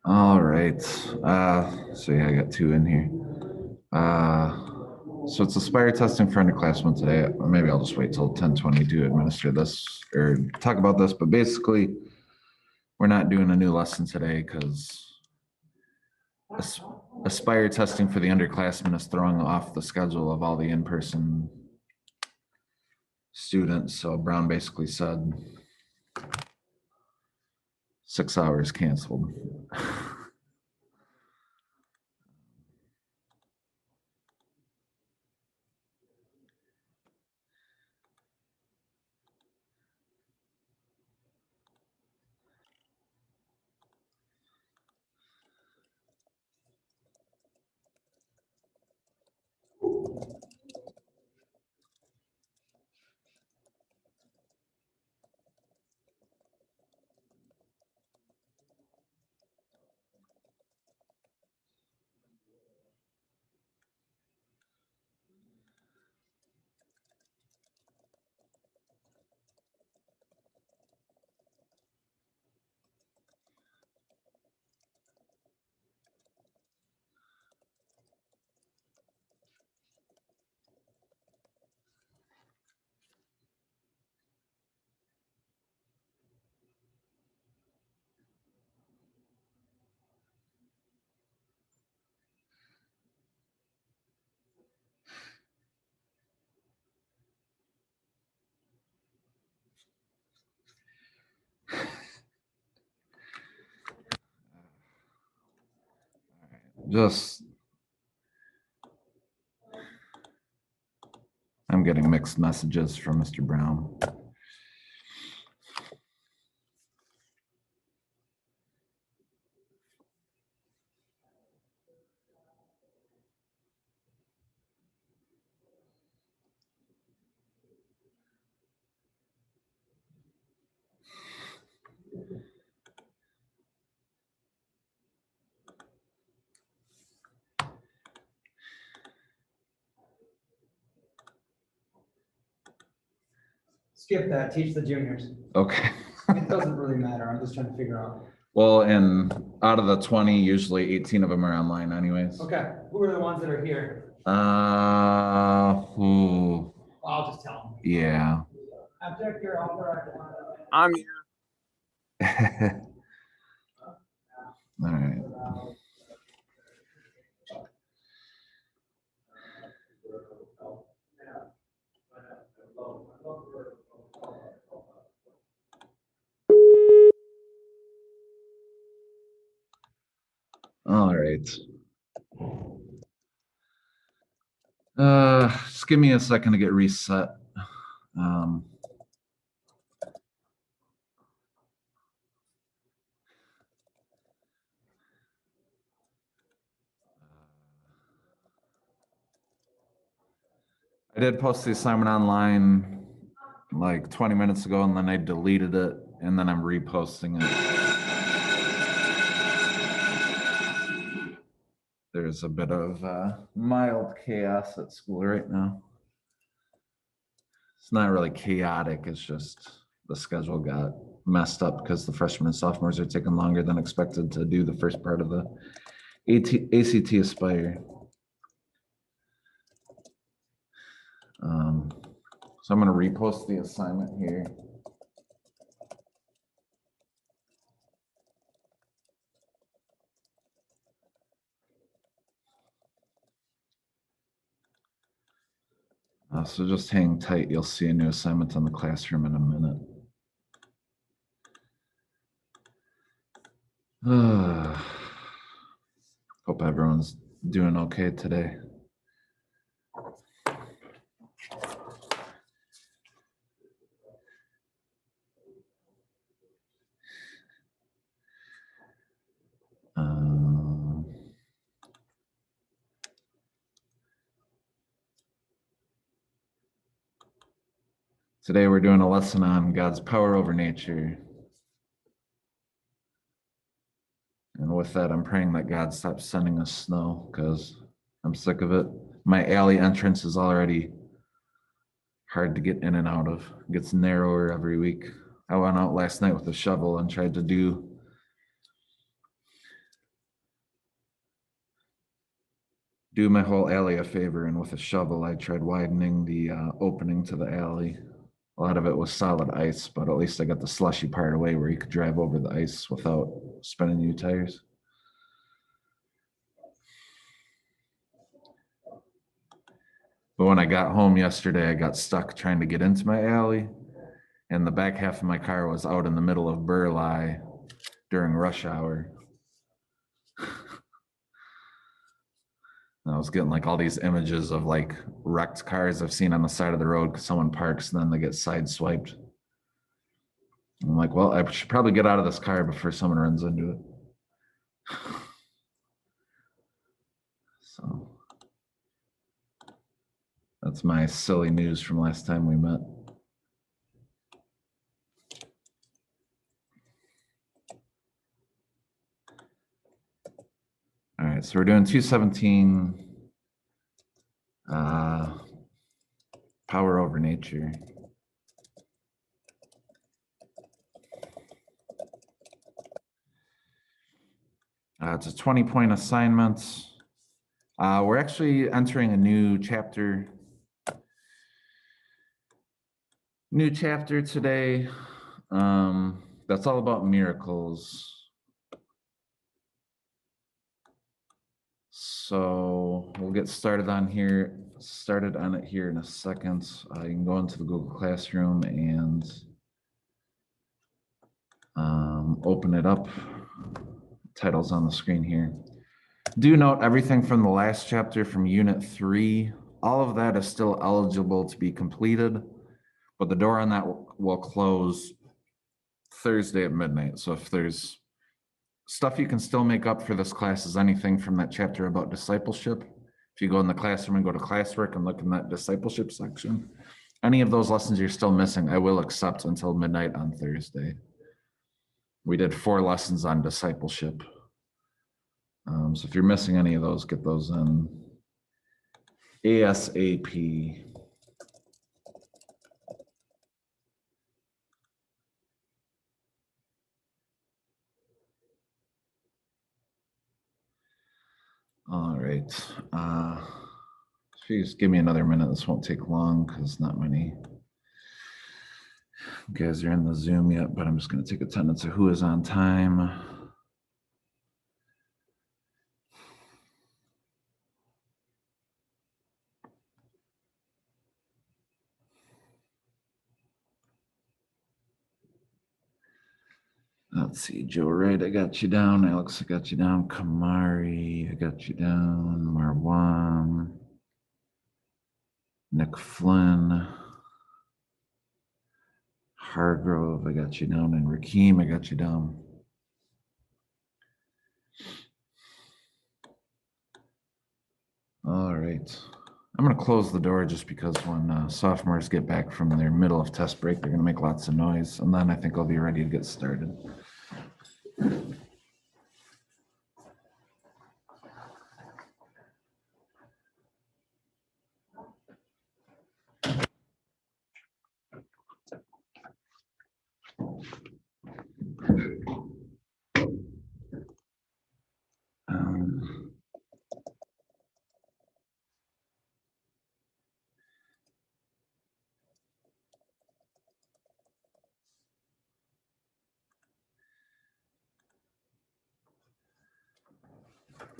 All right. So yeah, I got two in here. So it's Aspire testing for underclassmen today. Maybe I'll just wait till 10:20 to administer this or talk about this, but basically we're not doing a new lesson today because Aspire testing for the underclassmen is throwing off the schedule of all the in-person students. So Brown basically said 6 hours canceled. Just, I'm getting mixed messages from Mr. Brown. Skip that, teach the juniors. Okay. It doesn't really matter, I'm just trying to figure out. Well, and out of the 20, usually 18 of them are online anyways. Okay, who are the ones that are here? Who? I'll just tell them. Yeah. Object your offer. I'm here. All right. All right. Just give me a second to get reset. I did post the assignment online like 20 minutes ago, and then I deleted it, and then I'm reposting it. There's a bit of mild chaos at school right now. It's not really chaotic, it's just the schedule got messed up because the freshmen and sophomores are taking longer than expected to do the first part of the ACT Aspire. So I'm going to repost the assignment here. So just hang tight. You'll see a new assignment on the classroom in a minute. Hope everyone's doing okay today. Today we're doing a lesson on God's power over nature. And with that, I'm praying that God stops sending us snow because I'm sick of it. My alley entrance is already hard to get in and out of. It gets narrower every week. I went out last night with a shovel and tried to do my whole alley a favor, and with a shovel I tried widening the opening to the alley. A lot of it was solid ice, but at least I got the slushy part away where you could drive over the ice without spinning new tires. But when I got home yesterday, I got stuck trying to get into my alley, and the back half of my car was out in the middle of Burleigh during rush hour. And I was getting like all these images of like wrecked cars I've seen on the side of the road because someone parks and then they get sideswiped. I'm like, well, I should probably get out of this car before someone runs into it. So that's my silly news from last time we met. All right, so we're doing 217 power over nature. It's a 20-point assignment. We're actually entering a new chapter. New chapter today. That's all about miracles. So we'll get started on it here in a second. You can go into the Google Classroom and open it up. Title's on the screen here. Do note everything from the last chapter from Unit 3, all of that is still eligible to be completed, but the door on that will close Thursday at midnight. So if there's stuff you can still make up for this class is anything from that chapter about discipleship. If you go in the classroom and go to classwork and look in that discipleship section, any of those lessons you're still missing, I will accept until midnight on Thursday. We did 4 lessons on discipleship. So if you're missing any of those, get those in ASAP. All right. If you just give me another minute, this won't take long because not many guys are in the Zoom yet, but I'm just going to take attendance of who is on time. Let's see, Joe Wright, I got you down. Alex, I got you down. Kamari, I got you down. Marwan, Nick Flynn, Hargrove, I got you down. And Rakeem, I got you down. All right. I'm going to close the door just because when sophomores get back from their middle of test break, they're going to make lots of noise. And then I think I'll be ready to get started.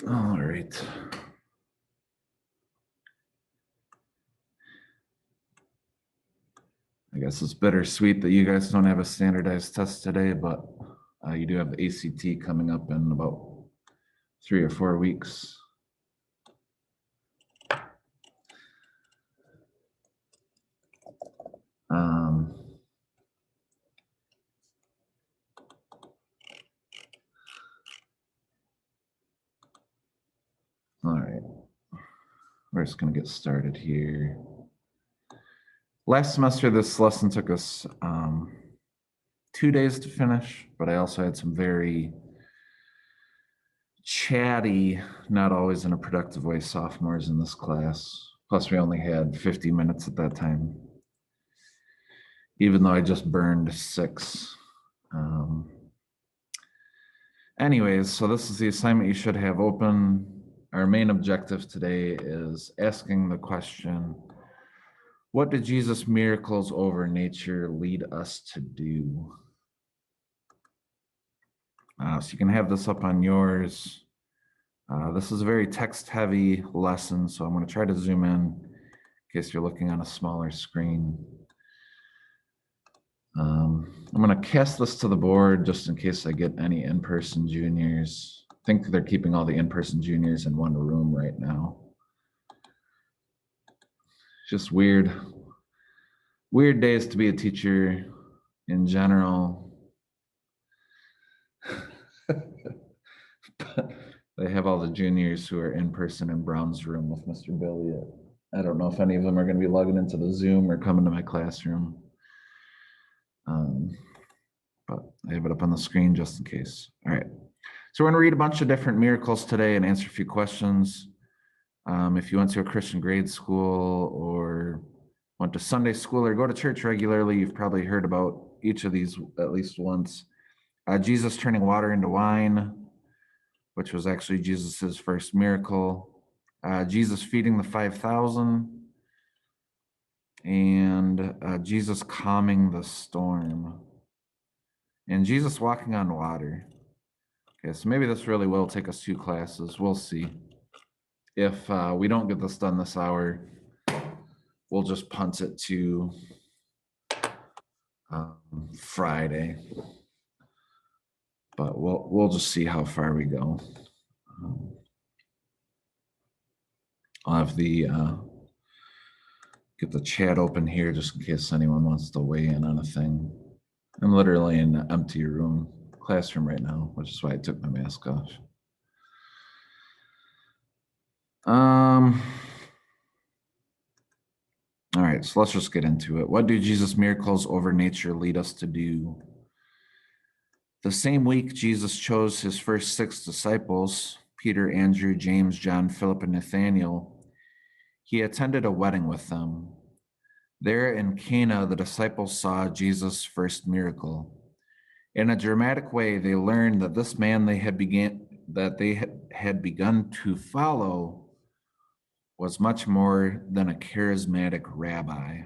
All right. I guess it's bittersweet that you guys don't have a standardized test today, but you do have the ACT coming up in about 3 or 4 weeks. All right, we're just going to get started here. Last semester, this lesson took us 2 days to finish, but I also had some very chatty, not always in a productive way, sophomores in this class. Plus, we only had 50 minutes at that time. even though I just burned 6. Anyways, so this is the assignment you should have open. Our main objective today is asking the question, what did Jesus' miracles over nature lead us to do? So you can have this up on yours. This is a very text-heavy lesson, so I'm going to try to zoom in case you're looking on a smaller screen. I'm going to cast this to the board just in case I get any in-person juniors. I think they're keeping all the in-person juniors in one room right now. It's just weird days to be a teacher in general. But they have all the juniors who are in person in Brown's room with Mr. Billy. I don't know if any of them are going to be logging into the Zoom or coming to my classroom. But I have it up on the screen just in case. All right. So we're going to read a bunch of different miracles today and answer a few questions. If you went to a Christian grade school or went to Sunday school or go to church regularly, you've probably heard about each of these at least once. Jesus turning water into wine, which was actually Jesus's first miracle. Jesus feeding the 5,000. And Jesus calming the storm. And Jesus walking on water. Okay, so maybe this really will take us 2 classes. We'll see. If we don't get this done this hour, we'll just punt it to Friday. But we'll just see how far we go. I'll have the get the chat open here just in case anyone wants to weigh in on a thing. I'm literally in an empty classroom right now, which is why I took my mask off. All right, so let's just get into it. What do Jesus' miracles over nature lead us to do? The same week, Jesus chose his first 6 disciples, Peter, Andrew, James, John, Philip, and Nathanael. He attended a wedding with them. There in Cana, the disciples saw Jesus' first miracle. In a dramatic way, they learned that this man they had begun to follow was much more than a charismatic rabbi.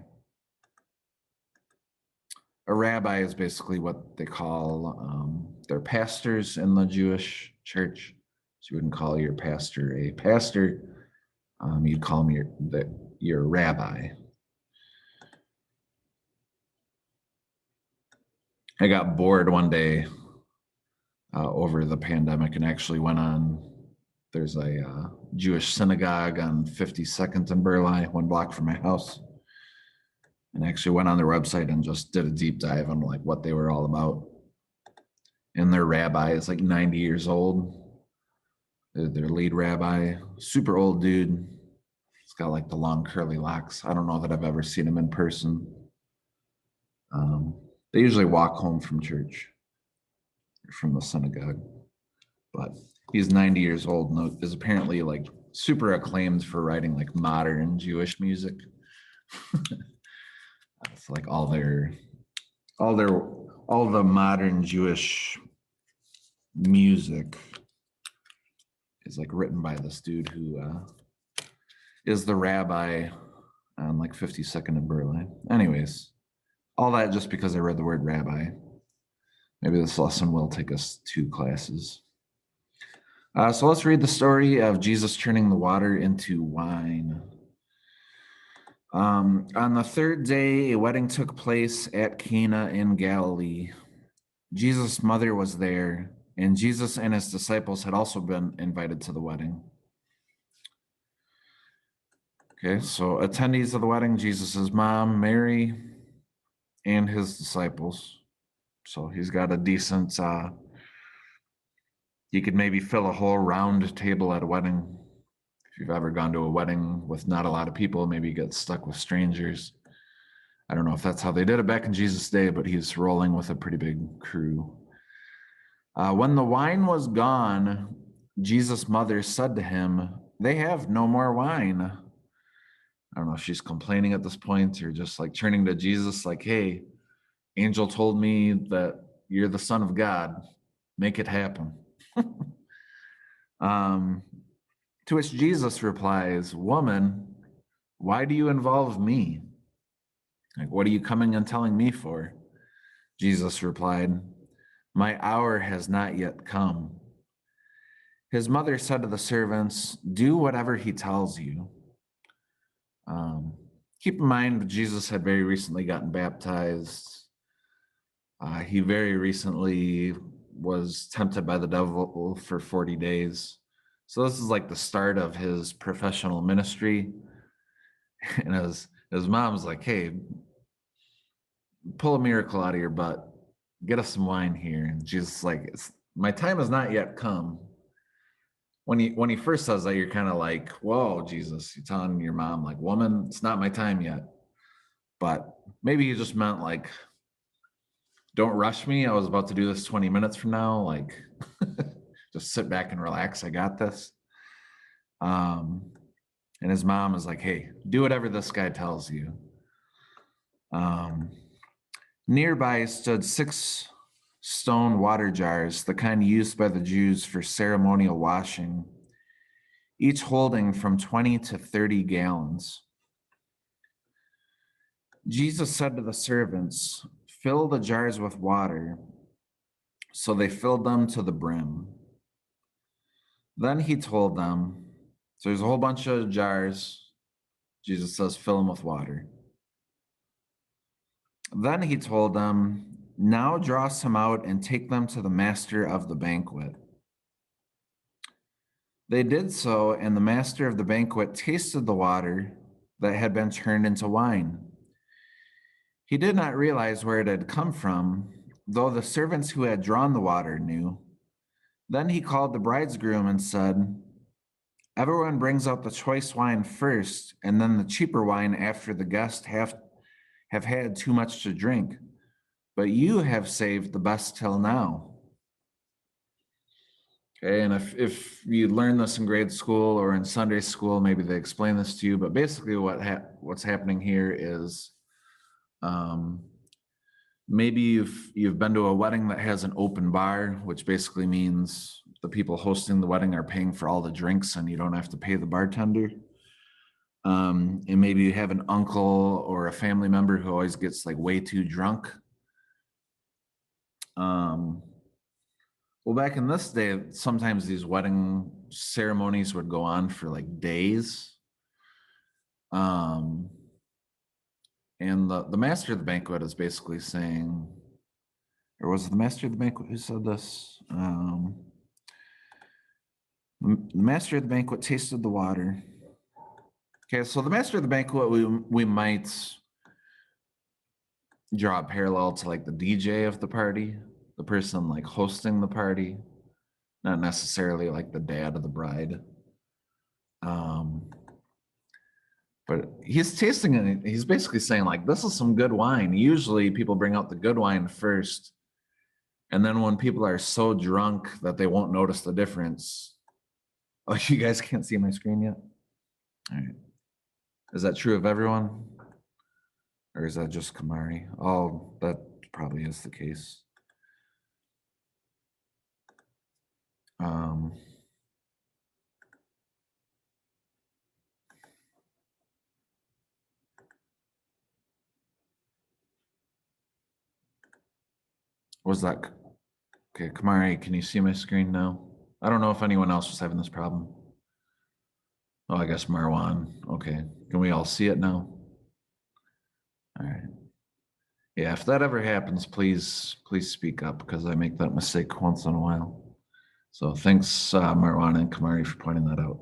A rabbi is basically what they call their pastors in the Jewish church. So you wouldn't call your pastor a pastor. You'd call him your rabbi. I got bored one day over the pandemic and actually went on. There's a Jewish synagogue on 52nd and Burleigh, 1 block from my house. And actually went on their website and just did a deep dive on like what they were all about. And their rabbi is like 90 years old. Their lead rabbi, super old dude. He's got like the long curly locks. I don't know that I've ever seen him in person. They usually walk home from church, or from the synagogue. But he's 90 years old and is apparently like super acclaimed for writing like modern Jewish music. It's like all the modern Jewish music is like written by this dude who is the rabbi on like 52nd and Burleigh. Anyways, all that just because I read the word rabbi. Maybe this lesson will take us 2 classes. So let's read the story of Jesus turning the water into wine. On the 3rd day, a wedding took place at Cana in Galilee. Jesus' mother was there, and Jesus and his disciples had also been invited to the wedding. Okay, so attendees of the wedding, Jesus' mom, Mary, and his disciples. So he's got a decent, you could maybe fill a whole round table at a wedding. If you've ever gone to a wedding with not a lot of people, maybe you get stuck with strangers. I don't know if that's how they did it back in Jesus' day, but he's rolling with a pretty big crew. When the wine was gone, Jesus' mother said to him, "They have no more wine." I don't know if she's complaining at this point or just like turning to Jesus like, "Hey, angel told me that you're the Son of God. Make it happen. To which Jesus replies, woman, why do you involve me? Like, what are you coming and telling me for? Jesus replied, my hour has not yet come. His mother said to the servants, do whatever he tells you. Keep in mind, Jesus had very recently gotten baptized. He very recently was tempted by the devil for 40 days. So this is like the start of his professional ministry. And his mom's like, hey, pull a miracle out of your butt. Get us some wine here. And Jesus is like, my time has not yet come. When he first says that, you're kind of like, whoa, Jesus, you're telling your mom, like, woman, it's not my time yet. But maybe he just meant like, don't rush me. I was about to do this 20 minutes from now. Like, just sit back and relax. I got this. And his mom is like, hey, do whatever this guy tells you. Nearby stood 6 stone water jars, the kind used by the Jews for ceremonial washing, each holding from 20 to 30 gallons. Jesus said to the servants, fill the jars with water. So they filled them to the brim. Then he told them, so there's a whole bunch of jars. Jesus says, fill them with water. Then he told them, now draw some out and take them to the master of the banquet. They did so, and the master of the banquet tasted the water that had been turned into wine. He did not realize where it had come from, though the servants who had drawn the water knew. Then he called the bridegroom and said, everyone brings out the choice wine first, and then the cheaper wine after the guests have had too much to drink. But you have saved the best till now. Okay, and if you learn this in grade school or in Sunday school, maybe they explain this to you, but basically what's happening here is maybe you've been to a wedding that has an open bar, which basically means the people hosting the wedding are paying for all the drinks and you don't have to pay the bartender. And maybe you have an uncle or a family member who always gets like way too drunk. Well, back in this day, sometimes these wedding ceremonies would go on for like days. And the master of the banquet is basically saying, or was it the master of the banquet who said this? The master of the banquet tasted the water. Okay, so the master of the banquet, we might draw a parallel to like the DJ of the party, the person like hosting the party, not necessarily like the dad of the bride. But he's tasting it. He's basically saying like, this is some good wine. Usually people bring out the good wine first. And then when people are so drunk that they won't notice the difference. Oh, you guys can't see my screen yet? All right. Is that true of everyone? Or is that just Kamari? Oh, that probably is the case. Was that okay? Kamari, can you see my screen now? I don't know if anyone else was having this problem. Oh, I guess Marwan. Okay, can we all see it now? All right. Yeah, if that ever happens, please speak up because I make that mistake once in a while. So thanks, Marwan and Kamari, for pointing that out.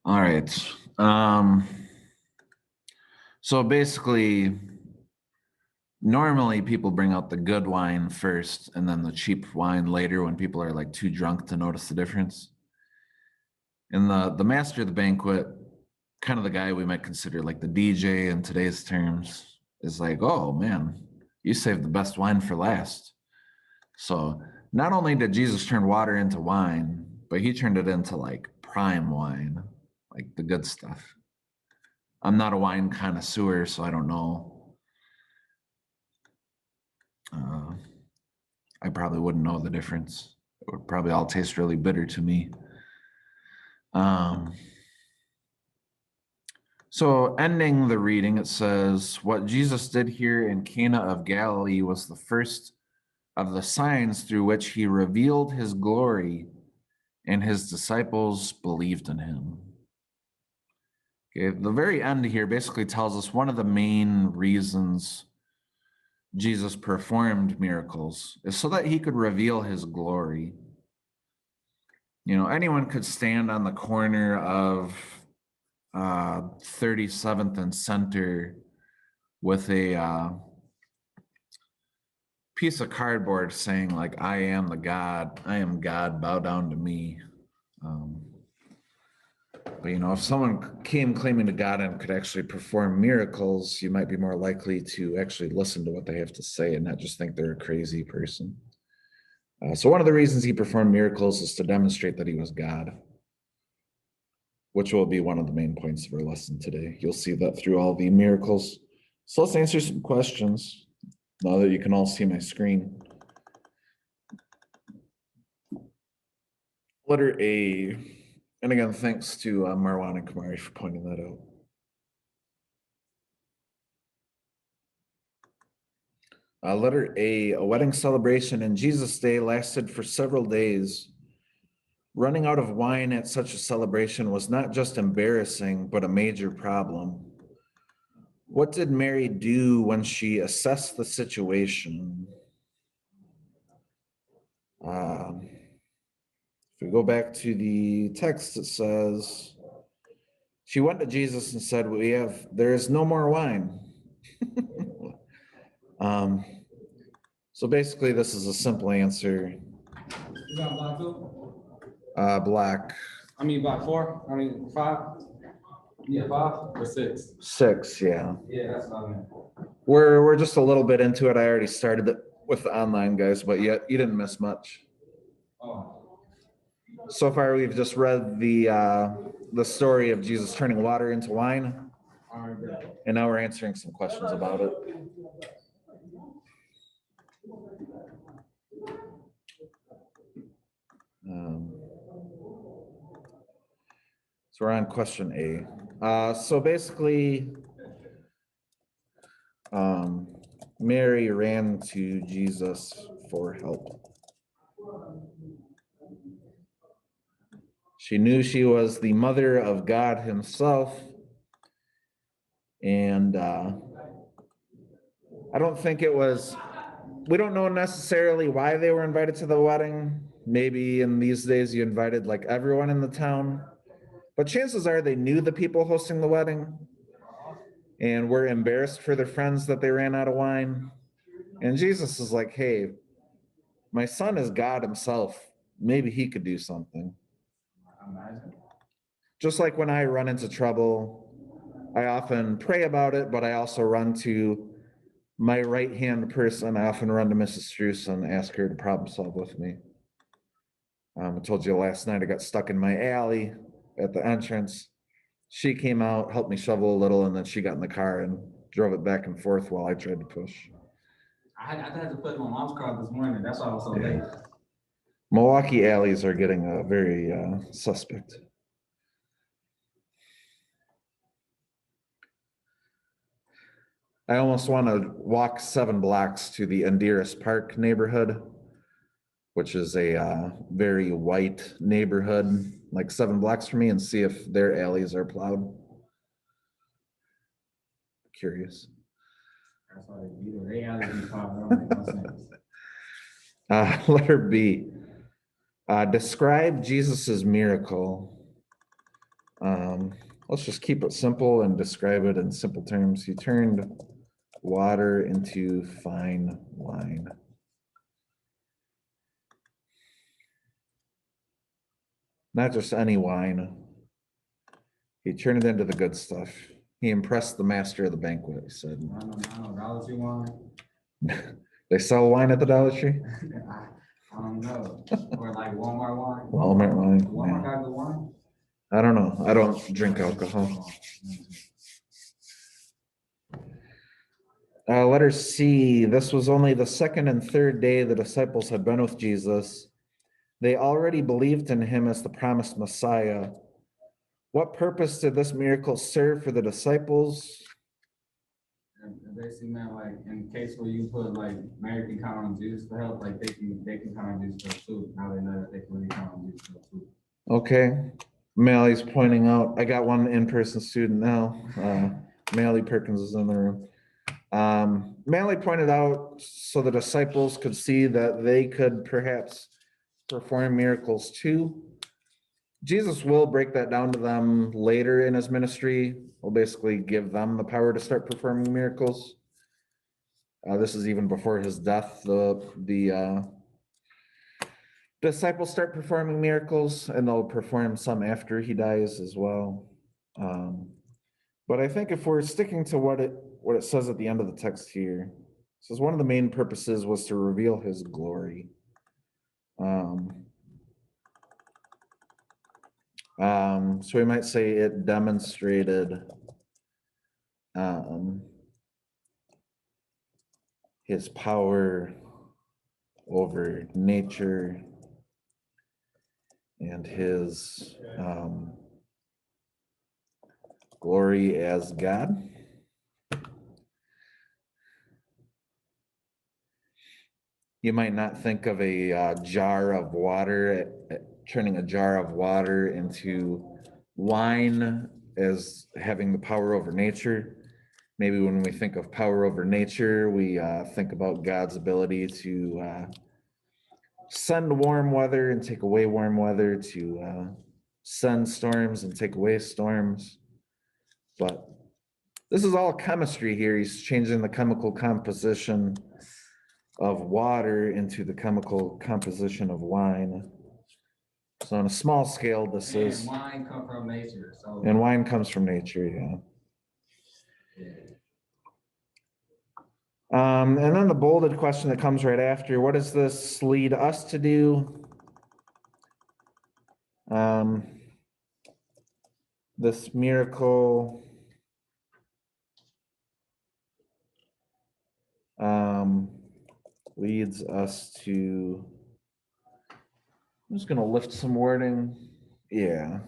All right. So basically, normally people bring out the good wine first and then the cheap wine later when people are like too drunk to notice the difference. And the master of the banquet, kind of the guy we might consider like the DJ in today's terms, is like, oh man, you saved the best wine for last. So not only did Jesus turn water into wine, but he turned it into like prime wine, like the good stuff. I'm not a wine connoisseur, so I don't know. I probably wouldn't know the difference. It would probably all taste really bitter to me. So ending the reading, it says, what Jesus did here in Cana of Galilee was the first of the signs through which he revealed his glory, and his disciples believed in him. Okay, the very end here basically tells us one of the main reasons Jesus performed miracles is so that he could reveal his glory. You know, anyone could stand on the corner of 37th and Center with a piece of cardboard saying like, I am God, bow down to me. But you know, if someone came claiming to God and could actually perform miracles, you might be more likely to actually listen to what they have to say and not just think they're a crazy person. So one of the reasons he performed miracles is to demonstrate that he was God, which will be one of the main points of our lesson today. You'll see that through all the miracles. So let's answer some questions now that you can all see my screen. Letter A, and again, thanks to Marwan and Kamari for pointing that out. Letter A wedding celebration in Jesus' day lasted for several days. Running out of wine at such a celebration was not just embarrassing, but a major problem. What did Mary do when she assessed the situation? If we go back to the text, it says, she went to Jesus and said, there is no more wine. So basically this is a simple answer. You got black too? Black. I mean, black 4? I mean, 5? Yeah, 5 or 6? 6, yeah. Yeah, that's what I meant. We're just a little bit into it. I already started it with the online guys, but yet you didn't miss much. Oh. So far, we've just read the story of Jesus turning water into wine, and now we're answering some questions about it. So we're on question A. So basically, Mary ran to Jesus for help. She knew she was the mother of God himself. And I don't think we don't know necessarily why they were invited to the wedding. Maybe in these days you invited like everyone in the town. But chances are they knew the people hosting the wedding and were embarrassed for their friends that they ran out of wine. And Jesus is like, hey, my son is God himself. Maybe he could do something. Just like when I run into trouble, I often pray about it, but I also run to my right-hand person. I often run to Mrs. Struess and ask her to problem solve with me. I told you last night I got stuck in my alley at the entrance. She came out, helped me shovel a little, and then she got in the car and drove it back and forth while I tried to push. I had to put my mom's car this morning. That's why I was so late. Milwaukee alleys are getting very suspect. I almost want to walk 7 blocks to the Andiris Park neighborhood, which is a very white neighborhood, like 7 blocks from me, and see if their alleys are plowed. Curious. That's why they alleys be plowed. Letter B. Describe Jesus's miracle. Let's just keep it simple and describe it in simple terms. He turned water into fine wine. Not just any wine. He turned it into the good stuff. He impressed the master of the banquet, he said. I know, Dollar Tree wine. They sell wine at the Dollar Tree? I don't know. Or like Walmart wine. Walmart wine. Walmart got good wine? I don't know. I don't drink alcohol. Letter C, this was only the second and third day the disciples had been with Jesus. They already believed in him as the promised Messiah. What purpose did this miracle serve for the disciples? And basically meant like in case where you put like Mary can count on Jesus for help, like they can count on Jesus for help too. Now they know that they can really count on Jesus for help too. Okay. Mally's pointing out, I got one in-person student now. Mally Perkins is in the room. Mally pointed out so the disciples could see that they could perhaps perform miracles too. Jesus will break that down to them later in his ministry. Will basically give them the power to start performing miracles. This is even before his death. The disciples start performing miracles, and they'll perform some after he dies as well. But I think if we're sticking to what it says at the end of the text here, it says one of the main purposes was to reveal his glory. So we might say it demonstrated his power over nature and his glory as God. You might not think of a jar of water, turning a jar of water into wine as having the power over nature. Maybe when we think of power over nature, we think about God's ability to send warm weather and take away warm weather, to send storms and take away storms. But this is all chemistry here. He's changing the chemical composition of water into the chemical composition of wine. So on a small scale, this is. Wine comes from nature. So. And wine comes from nature, yeah. And then the bolded question that comes right after, what does this lead us to do? This miracle leads us to, I'm just going to lift some wording. Yeah.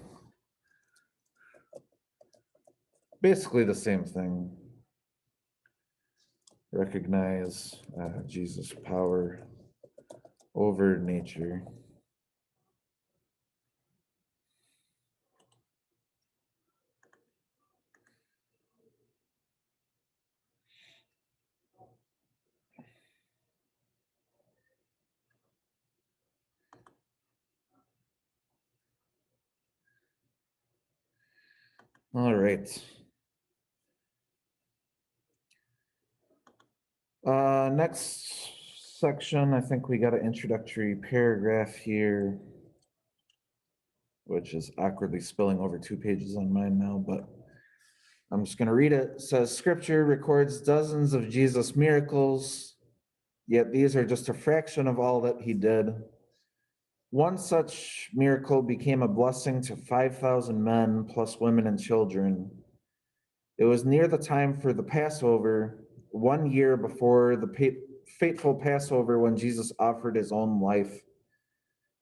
Basically the same thing. Recognize Jesus' power over nature. All right. Next section, I think we got an introductory paragraph here, which is awkwardly spilling over 2 pages on mine now, but I'm just going to read it. It says, Scripture records dozens of Jesus' miracles, yet these are just a fraction of all that he did. One such miracle became a blessing to 5,000 men, plus women and children. It was near the time for the Passover, 1 year before the fateful Passover when Jesus offered his own life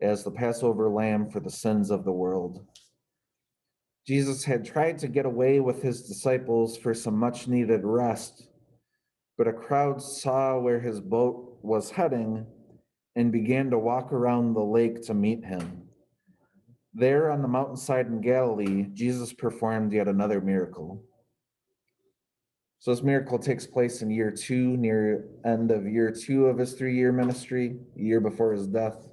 as the Passover lamb for the sins of the world. Jesus had tried to get away with his disciples for some much needed rest, but a crowd saw where his boat was heading and began to walk around the lake to meet him. There on the mountainside in Galilee, Jesus performed yet another miracle. So this miracle takes place in year 2, near end of year 2 of his 3-year ministry, a year before his death.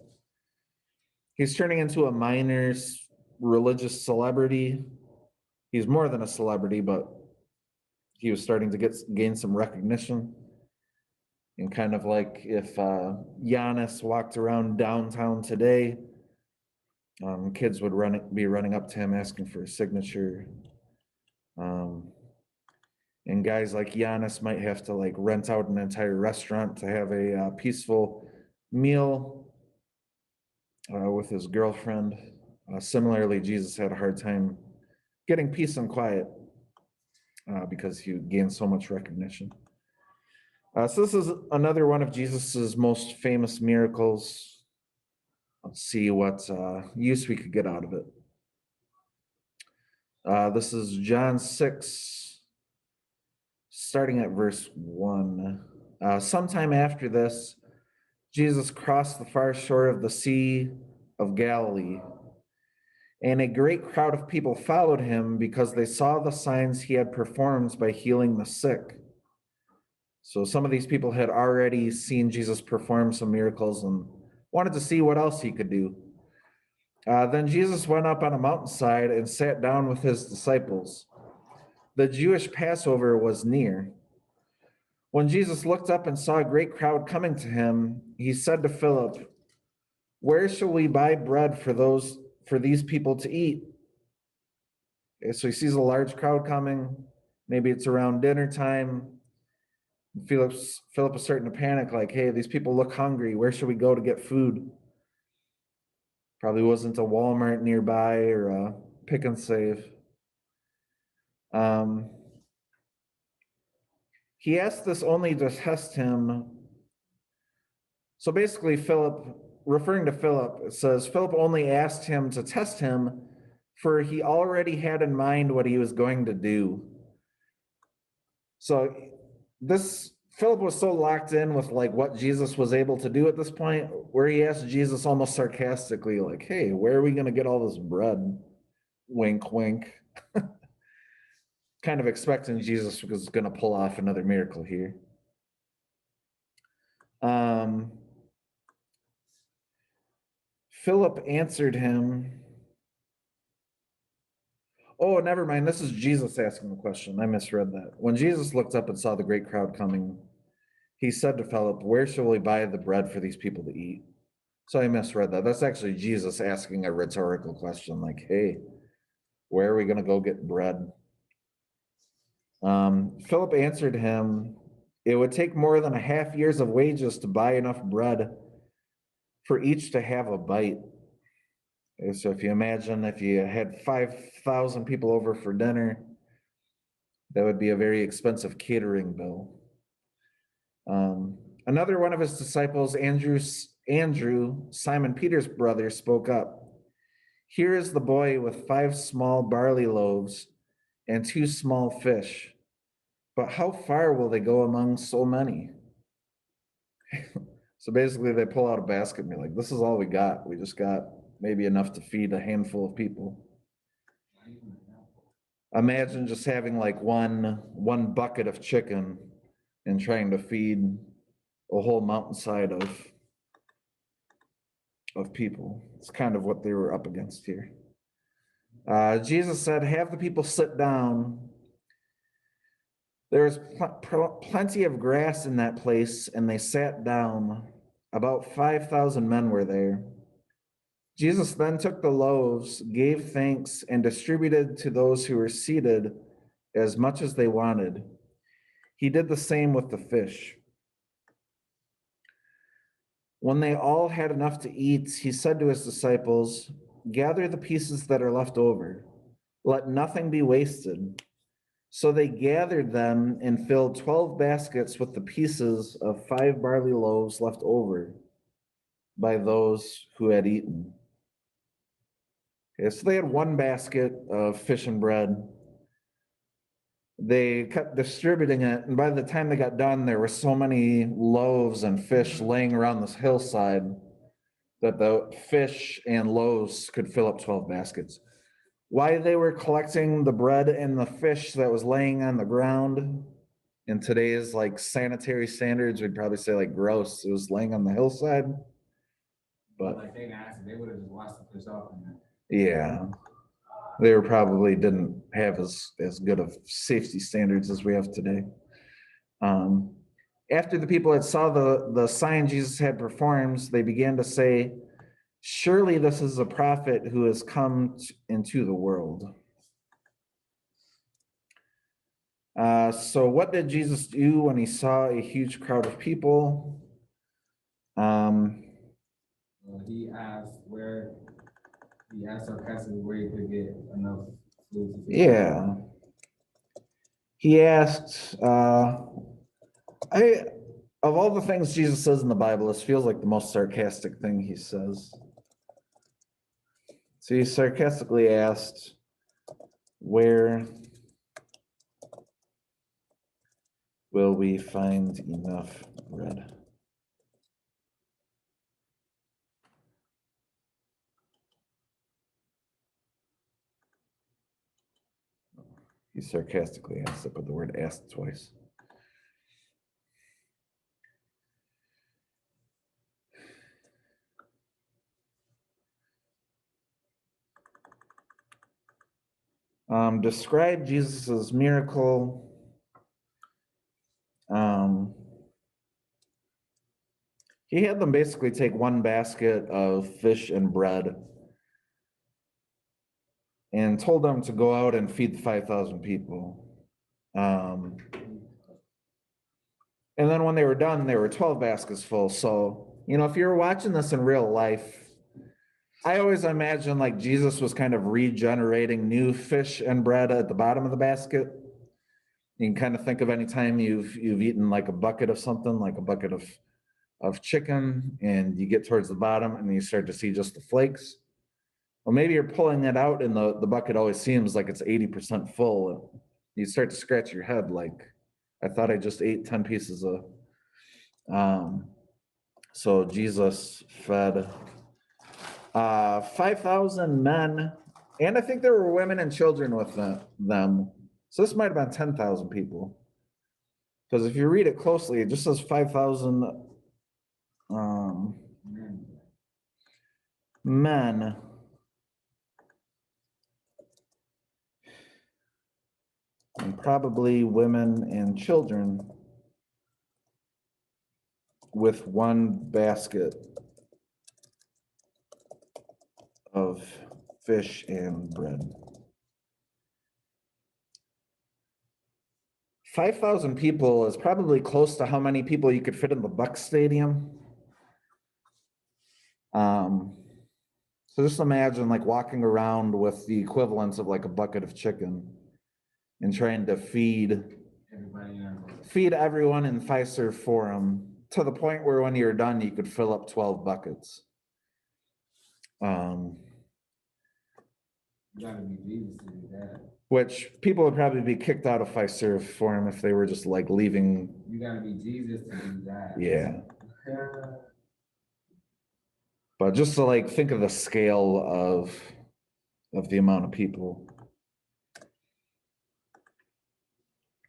He's turning into a minor religious celebrity. He's more than a celebrity, but he was starting to gain some recognition. And kind of like if Giannis walked around downtown today, kids would be running up to him asking for a signature. And guys like Giannis might have to like rent out an entire restaurant to have a peaceful meal with his girlfriend. Similarly, Jesus had a hard time getting peace and quiet because he gained so much recognition. So this is another one of Jesus's most famous miracles. Let's see what use we could get out of it. This is John 6, starting at verse 1. Sometime after this, Jesus crossed the far shore of the Sea of Galilee, and a great crowd of people followed him because they saw the signs he had performed by healing the sick. So some of these people had already seen Jesus perform some miracles and wanted to see what else he could do. Then Jesus went up on a mountainside and sat down with his disciples. The Jewish Passover was near. When Jesus looked up and saw a great crowd coming to him, he said to Philip, "Where shall we buy bread for these people to eat?" Okay, so he sees a large crowd coming. Maybe it's around dinner time. Philip is starting to panic, like, hey, these people look hungry. Where should we go to get food? Probably wasn't a Walmart nearby or a Pick and Save. He asked this only to test him. So basically, Philip, referring to Philip, it says Philip only asked him to test him, for he already had in mind what he was going to do. So Philip was so locked in with like what Jesus was able to do at this point, where he asked Jesus almost sarcastically, like, hey, where are we going to get all this bread? Wink, wink. Kind of expecting Jesus was going to pull off another miracle here. Philip answered him. Oh, never mind. This is Jesus asking the question. I misread that. When Jesus looked up and saw the great crowd coming, he said to Philip, "Where shall we buy the bread for these people to eat?" So I misread that. That's actually Jesus asking a rhetorical question, like, hey, where are we going to go get bread? Philip answered him, "It would take more than a half year's of wages to buy enough bread for each to have a bite." Okay, so if you imagine if you had 5,000 people over for dinner, that would be a very expensive catering bill. Another one of his disciples, Andrew, Simon Peter's brother, spoke up. "Here is the boy with 5 small barley loaves and 2 small fish. But how far will they go among so many?" So basically, they pull out a basket and be like, "This is all we got. We just got maybe enough to feed a handful of people." Imagine just having like one bucket of chicken and trying to feed a whole mountainside of people. It's kind of what they were up against here. Jesus said, "Have the people sit down." There was plenty of grass in that place, and they sat down. About 5,000 men were there. Jesus then took the loaves, gave thanks, and distributed to those who were seated as much as they wanted. He did the same with the fish. When they all had enough to eat, he said to his disciples, "Gather the pieces that are left over. Let nothing be wasted." So they gathered them and filled 12 baskets with the pieces of 5 barley loaves left over by those who had eaten. Okay, so they had 1 basket of fish and bread. They kept distributing it, and by the time they got done, there were so many loaves and fish laying around this hillside that the fish and loaves could fill up 12 baskets. Why they were collecting the bread and the fish that was laying on the ground in today's like sanitary standards, we'd probably say like gross. It was laying on the hillside. But like they asked, they would have just washed the fish off. Yeah, they were probably didn't have as good of safety standards as we have today. After the people had saw the sign Jesus had performed, they began to say, "Surely this is a prophet who has come into the world." So what did Jesus do when he saw a huge crowd of people? He asked, where He asked sarcastically where he could get enough food to feed. Yeah. He asked, of all the things Jesus says in the Bible, this feels like the most sarcastic thing he says. So he sarcastically asked, where will we find enough bread? He sarcastically asked it, but the word asked twice. Describe Jesus's miracle. He had them basically take one basket of fish and bread and told them to go out and feed the 5,000 people. And then when they were done, there were 12 baskets full. So, you know, if you're watching this in real life, I always imagine like Jesus was kind of regenerating new fish and bread at the bottom of the basket. You can kind of think of any time you've eaten like a bucket of something, like a bucket of chicken, and you get towards the bottom and you start to see just the flakes. Well, maybe you're pulling it out and the bucket always seems like it's 80% full. You start to scratch your head like, I thought I just ate 10 pieces of. So Jesus fed 5,000 men, and I think there were women and children with them. So this might have been 10,000 people. Because if you read it closely, it just says 5,000 men. And probably women and children with one basket of fish and bread. 5,000 people is probably close to how many people you could fit in the Bucs Stadium. So just imagine like walking around with the equivalence of like a bucket of chicken and trying to feed everyone in Fiserv Forum to the point where when you're done, you could fill up 12 buckets. You gotta be Jesus to do that. Which people would probably be kicked out of Fiserv Forum if they were just like leaving. You gotta be Jesus to do that. Yeah. But just to like think of the scale of the amount of people.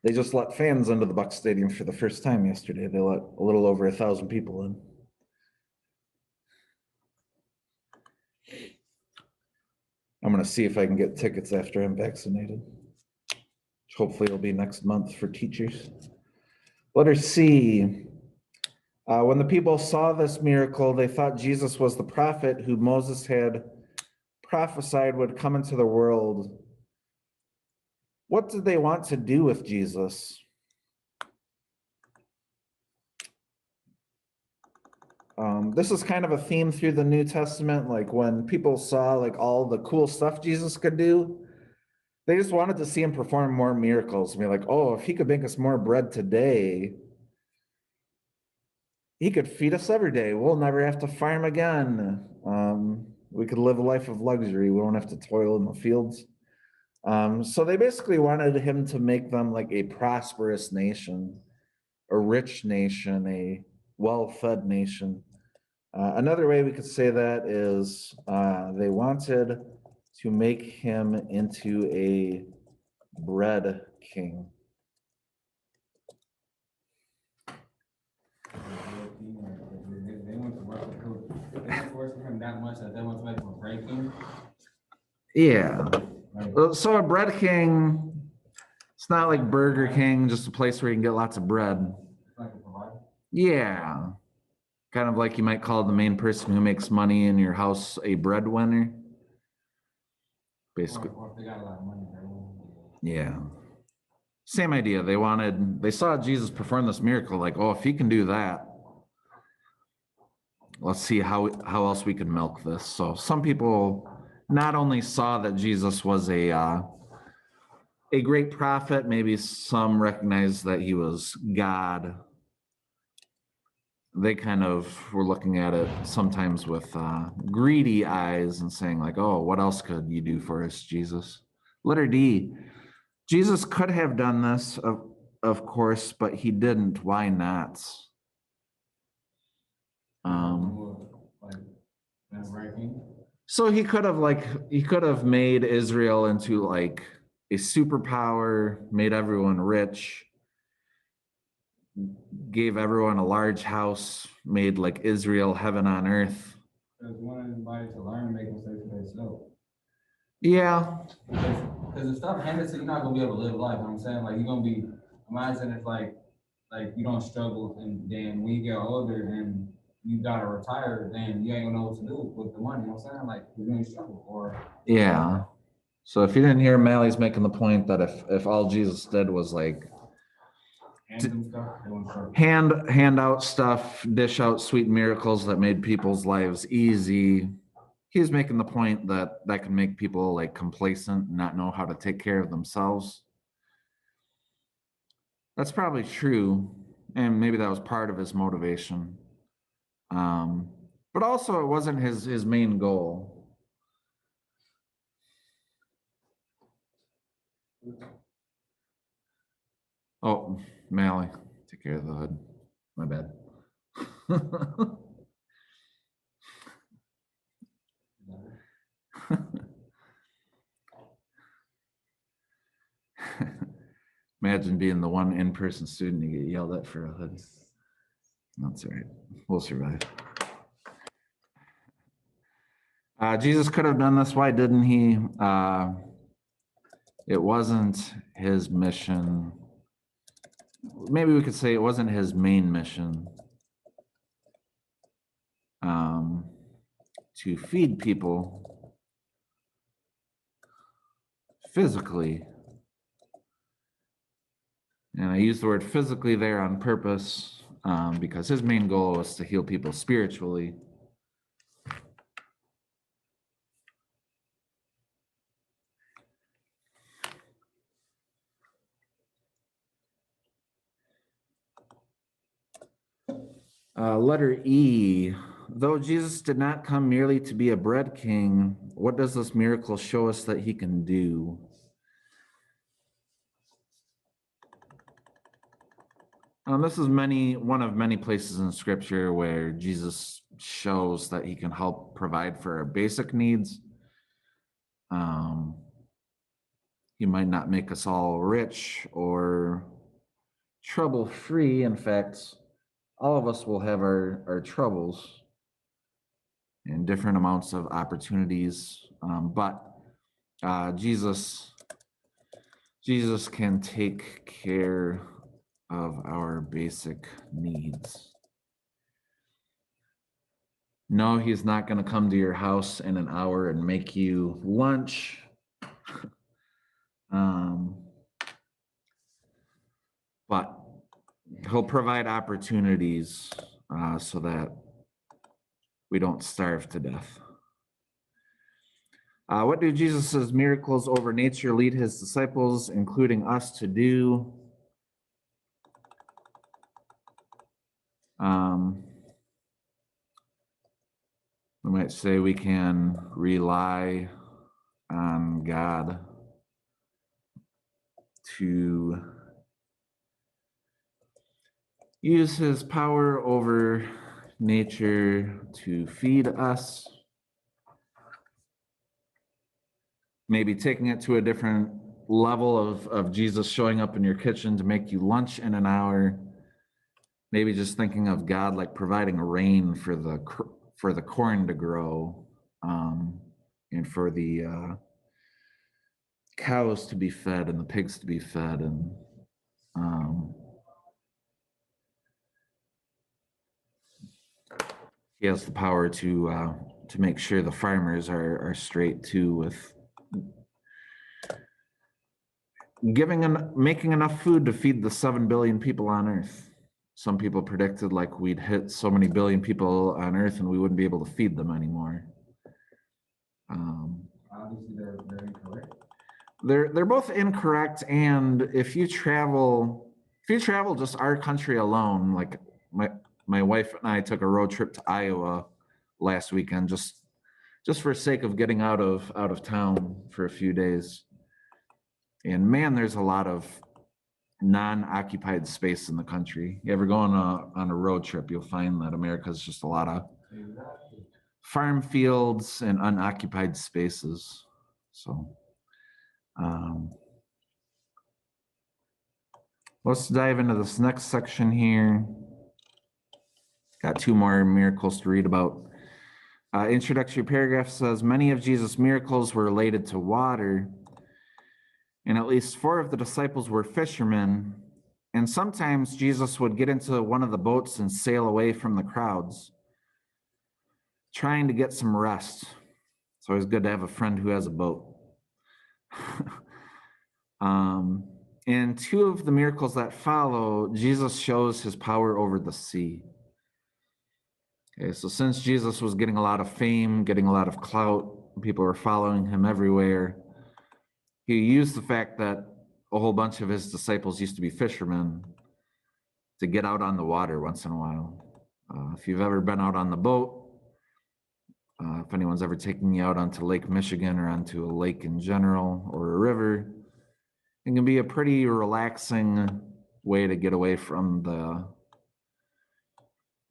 They just let fans into the Bucs Stadium for the first time yesterday. They let a little over 1,000 people in. I'm gonna see if I can get tickets after I'm vaccinated. Hopefully it'll be next month for teachers. Letter C. When the people saw this miracle, they thought Jesus was the prophet who Moses had prophesied would come into the world. What did they want to do with Jesus? This is kind of a theme through the New Testament. Like when people saw like all the cool stuff Jesus could do, they just wanted to see him perform more miracles and be like, oh, if he could make us more bread today, he could feed us every day. We'll never have to farm again. We could live a life of luxury. We won't have to toil in the fields. So they basically wanted him to make them like a prosperous nation, a rich nation, a well-fed nation. Another way we could say that is they wanted to make him into a bread king. They want to work with him that much that they want to make him a bread king. Yeah. Like, So a bread king, it's not like Burger King, just a place where you can get lots of bread. like a provider. Yeah. Kind of like you might call the main person who makes money in your house a breadwinner. Basically. Or if they got a lot of money, they will. Yeah. Same idea. They saw Jesus perform this miracle, like, oh, if he can do that, let's see how else we can milk this. So some people not only saw that Jesus was a great prophet, maybe some recognized that he was God. They kind of were looking at it sometimes with greedy eyes and saying like, oh, what else could you do for us, Jesus? Letter D, Jesus could have done this, of course, but he didn't. Why not? Like, that's ranking. So he could have made Israel into like a superpower, made everyone rich, gave everyone a large house, made like Israel heaven on earth. Because one anybody to learn and make mistakes for themselves. Yeah. Because the stuff handed to you, you're not gonna be able to live life. You know what I'm saying? Like you're gonna be imagine if like you don't struggle and then when you get older and you gotta retire, then you ain't gonna know what to do with the money, you know what I'm saying? Like you're gonna struggle or Yeah. So if you didn't hear, Mally's making the point that if all Jesus did was like hand them stuff, they won't struggle. hand out stuff, dish out sweet miracles that made people's lives easy, he's making the point that that can make people like complacent and not know how to take care of themselves. That's probably true, and maybe that was part of his motivation. But also it wasn't his main goal. Oh, Mally, take care of the hood. My bad. Imagine being the one in-person student you get yelled at for a hood. That's all right. We'll survive. Jesus could have done this. Why didn't he? It wasn't his mission. Maybe we could say it wasn't his main mission to feed people physically. And I use the word physically there on purpose because his main goal was to heal people spiritually. Letter E, though Jesus did not come merely to be a bread king, what does this miracle show us that he can do? This is one of many places in scripture where Jesus shows that he can help provide for our basic needs. He might not make us all rich or trouble-free. In fact, all of us will have our troubles and different amounts of opportunities. But Jesus can take care of our basic needs. No, he's not going to come to your house in an hour and make you lunch. But he'll provide opportunities so that we don't starve to death. What do Jesus' miracles over nature lead his disciples, including us, to do? We might say we can rely on God to use his power over nature to feed us. Maybe taking it to a different level of Jesus showing up in your kitchen to make you lunch in an hour. Maybe just thinking of God like providing rain for the corn to grow, and for the cows to be fed and the pigs to be fed, and he has the power to make sure the farmers are straight too, with making enough food to feed the 7 billion people on Earth. Some people predicted like we'd hit so many billion people on Earth and we wouldn't be able to feed them anymore. obviously they're incorrect. They're both incorrect, and if you travel just our country alone, like my wife and I took a road trip to Iowa last weekend just for sake of getting out of town for a few days. And man, there's a lot of non-occupied space in the country. You ever go on a road trip, you'll find that America's just a lot of Exactly. farm fields and unoccupied spaces. So let's dive into this next section here. Got two more miracles to read about. Introductory paragraph says, many of Jesus' miracles were related to water, and at least 4 of the disciples were fishermen. And sometimes Jesus would get into one of the boats and sail away from the crowds, trying to get some rest. It's always good to have a friend who has a boat. And 2 of the miracles that follow, Jesus shows his power over the sea. Okay, so since Jesus was getting a lot of fame, getting a lot of clout, people were following him everywhere, he used the fact that a whole bunch of his disciples used to be fishermen to get out on the water once in a while. If you've ever been out on the boat, if anyone's ever taken you out onto Lake Michigan or onto a lake in general or a river, it can be a pretty relaxing way to get away from the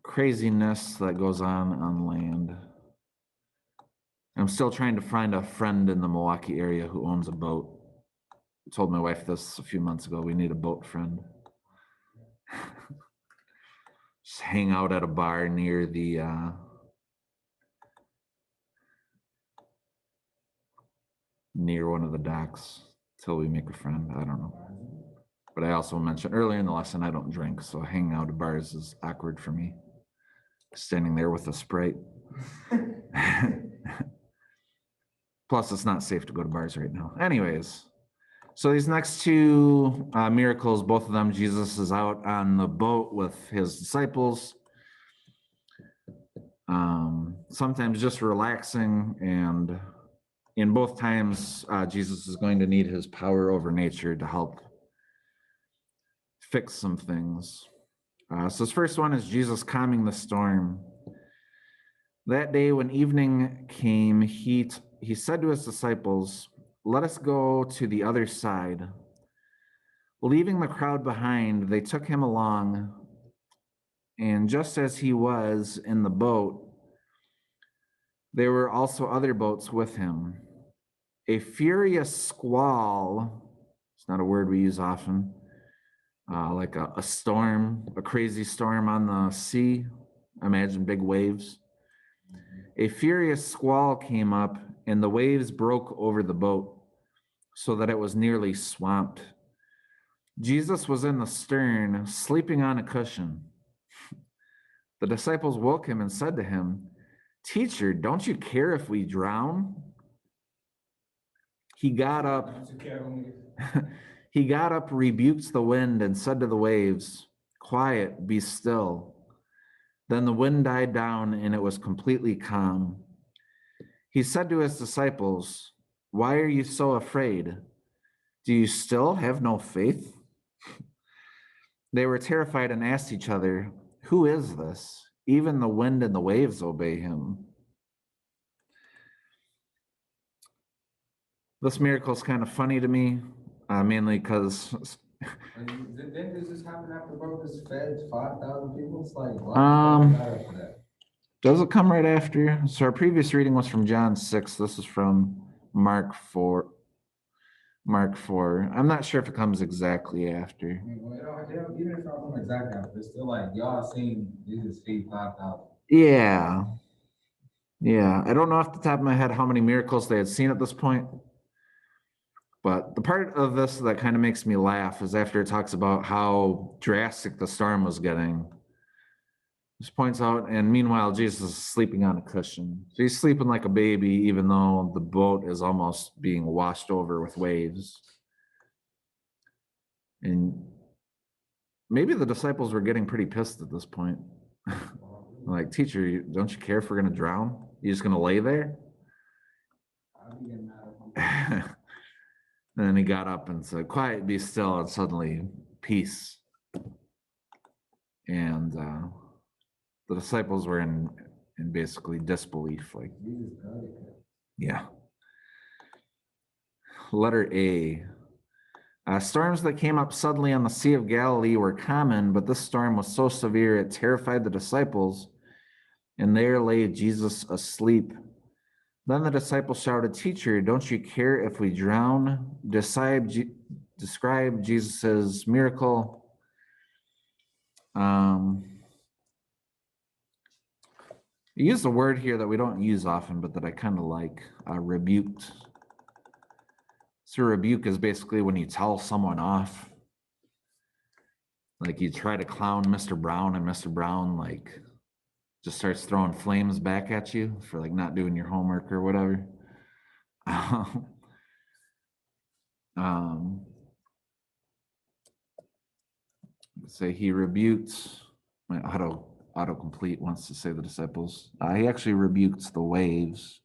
craziness that goes on land. I'm still trying to find a friend in the Milwaukee area who owns a boat. I told my wife this a few months ago. We need a boat friend. Just hang out at a bar near the near one of the docks till we make a friend. I don't know. But I also mentioned earlier in the lesson I don't drink, so hanging out at bars is awkward for me. Standing there with a Sprite. Plus, it's not safe to go to bars right now. Anyways, so these next 2 miracles, both of them, Jesus is out on the boat with his disciples, sometimes just relaxing, and in both times, Jesus is going to need his power over nature to help fix some things. So this first one is Jesus calming the storm. That day when evening came, he said to his disciples, let us go to the other side. Leaving the crowd behind, they took him along, and just as he was in the boat, there were also other boats with him. A furious squall, it's not a word we use often, like a storm, a crazy storm on the sea. Imagine big waves. A furious squall came up, and the waves broke over the boat so that it was nearly swamped. Jesus was in the stern, sleeping on a cushion. The disciples woke him and said to him, Teacher, don't you care if we drown? He got up, rebuked the wind, and said to the waves, Quiet, be still. Then the wind died down, and it was completely calm. He said to his disciples, Why are you so afraid? Do you still have no faith? They were terrified and asked each other, Who is this? Even the wind and the waves obey him. This miracle is kind of funny to me, mainly because Didn't this just happen after Brothers fed 5,000 people? It's like, that? Does it come right after? So our previous reading was from John 6. This is from Mark 4. I'm not sure if it comes exactly after. I mean, well, even if I don't know exactly after, it's still like y'all seen Jesus feed 5,000. Yeah. I don't know off the top of my head how many miracles they had seen at this point. But the part of this that kind of makes me laugh is after it talks about how drastic the storm was getting. Just points out, and meanwhile, Jesus is sleeping on a cushion. So he's sleeping like a baby, even though the boat is almost being washed over with waves. And maybe the disciples were getting pretty pissed at this point. Like, teacher, don't you care if we're going to drown? You just going to lay there? I'll be getting mad at him. And then he got up and said, "Quiet, be still," and suddenly peace. And the disciples were in basically disbelief, like, Jesus got it. yeah. Letter A. Storms that came up suddenly on the Sea of Galilee were common, but this storm was so severe it terrified the disciples, and there lay Jesus asleep. Then the disciples shouted, "Teacher, don't you care if we drown?" Describe Jesus's miracle. You use the word here that we don't use often, but that I kind of like, rebuked. So rebuke is basically when you tell someone off. Like you try to clown Mr. Brown, and Mr. Brown like just starts throwing flames back at you for like not doing your homework or whatever. Say he rebuked, my autocomplete wants to say the disciples. He actually rebuked the waves.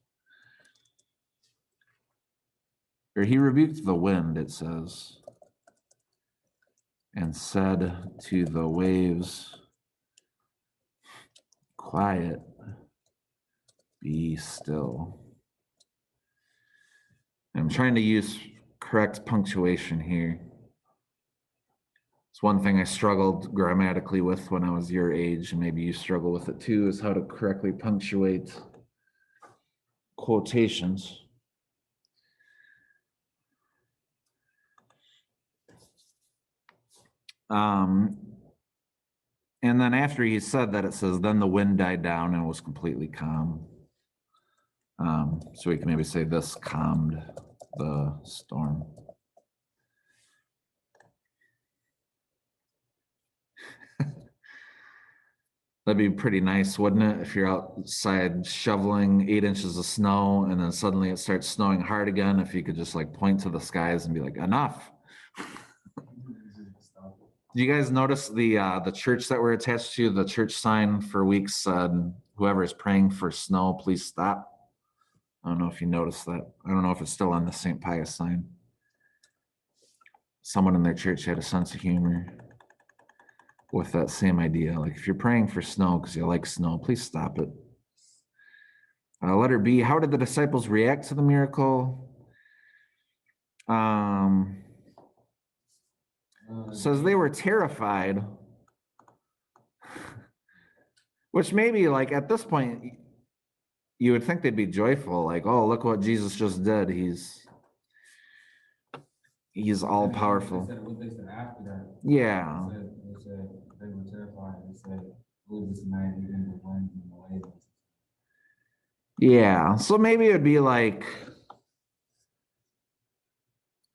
Or he rebuked the wind, it says, and said to the waves, "Quiet, be still." I'm trying to use correct punctuation here. It's one thing I struggled grammatically with when I was your age, and maybe you struggle with it too, is how to correctly punctuate quotations. And then after he said that, it says, then the wind died down and was completely calm. So we can maybe say this calmed the storm. That'd be pretty nice, wouldn't it? If you're outside shoveling 8 inches of snow and then suddenly it starts snowing hard again, if you could just like point to the skies and be like, enough. Do you guys notice the church that we're attached to? The church sign for weeks said, "Whoever is praying for snow, please stop." I don't know if you noticed that. I don't know if it's still on the St. Pius sign. Someone in their church had a sense of humor with that same idea. Like, if you're praying for snow because you like snow, please stop it. Letter B, how did the disciples react to the miracle? Says they were terrified, which maybe like at this point, you would think they'd be joyful. Like, oh, look what Jesus just did. He's all powerful. What they said after that. Yeah. They said they were terrified. They said, "Who is this man even the wind and the waves?" Yeah. So maybe it'd be like,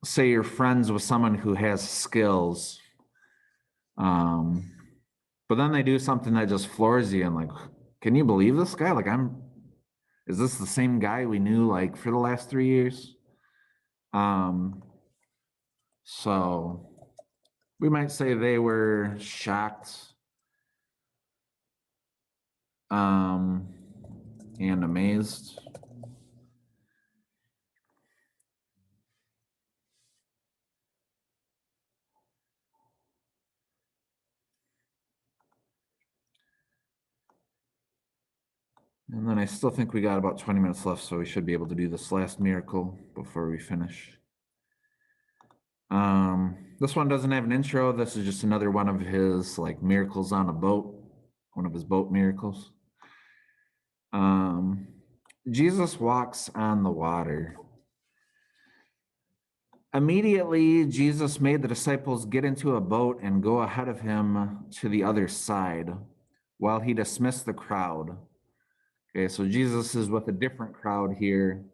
say you're friends with someone who has skills, but then they do something that just floors you and like, can you believe this guy? Like, is this the same guy we knew like for the last 3 years? So we might say they were shocked and amazed. And then I still think we got about 20 minutes left, so we should be able to do this last miracle before we finish. This one doesn't have an intro. This is just another one of his like miracles on a boat, one of his boat miracles. Jesus walks on the water. Immediately, Jesus made the disciples get into a boat and go ahead of him to the other side while he dismissed the crowd. Okay, so Jesus is with a different crowd here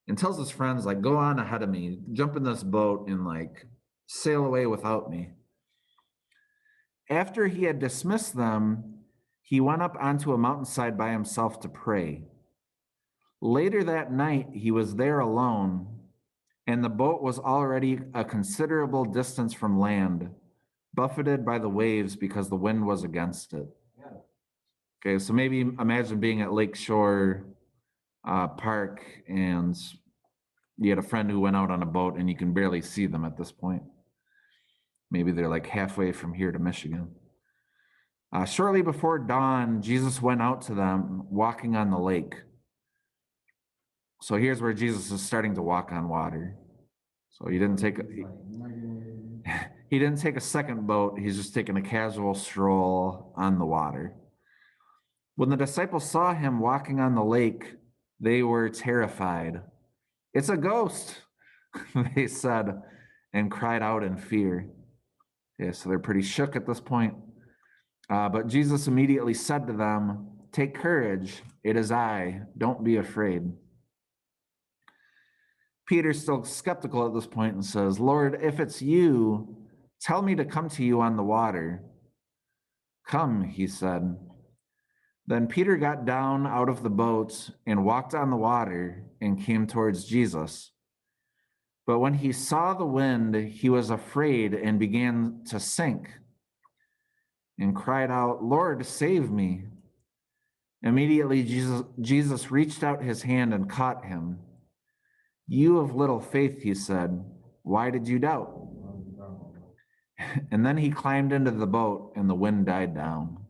and tells his friends, like, go on ahead of me, jump in this boat and like sail away without me. After he had dismissed them, he went up onto a mountainside by himself to pray. Later that night, he was there alone, and the boat was already a considerable distance from land, buffeted by the waves because the wind was against it. Yeah. Okay, so maybe imagine being at Lakeshore Park and you had a friend who went out on a boat and you can barely see them at this point. Maybe they're like halfway from here to Michigan. Shortly before dawn, Jesus went out to them walking on the lake. So here's where Jesus is starting to walk on water. So he didn't take a second boat. He's just taking a casual stroll on the water. When the disciples saw him walking on the lake, they were terrified. "It's a ghost," they said, and cried out in fear. Yeah, so they're pretty shook at this point. But Jesus immediately said to them, "Take courage, it is I, don't be afraid." Peter's still skeptical at this point and says, "Lord, if it's you, tell me to come to you on the water." "Come," he said. Then Peter got down out of the boat and walked on the water and came towards Jesus. But when he saw the wind, he was afraid and began to sink and cried out, "Lord, save me." Immediately, Jesus reached out his hand and caught him. "You of little faith," he said, "why did you doubt?" And then he climbed into the boat and the wind died down.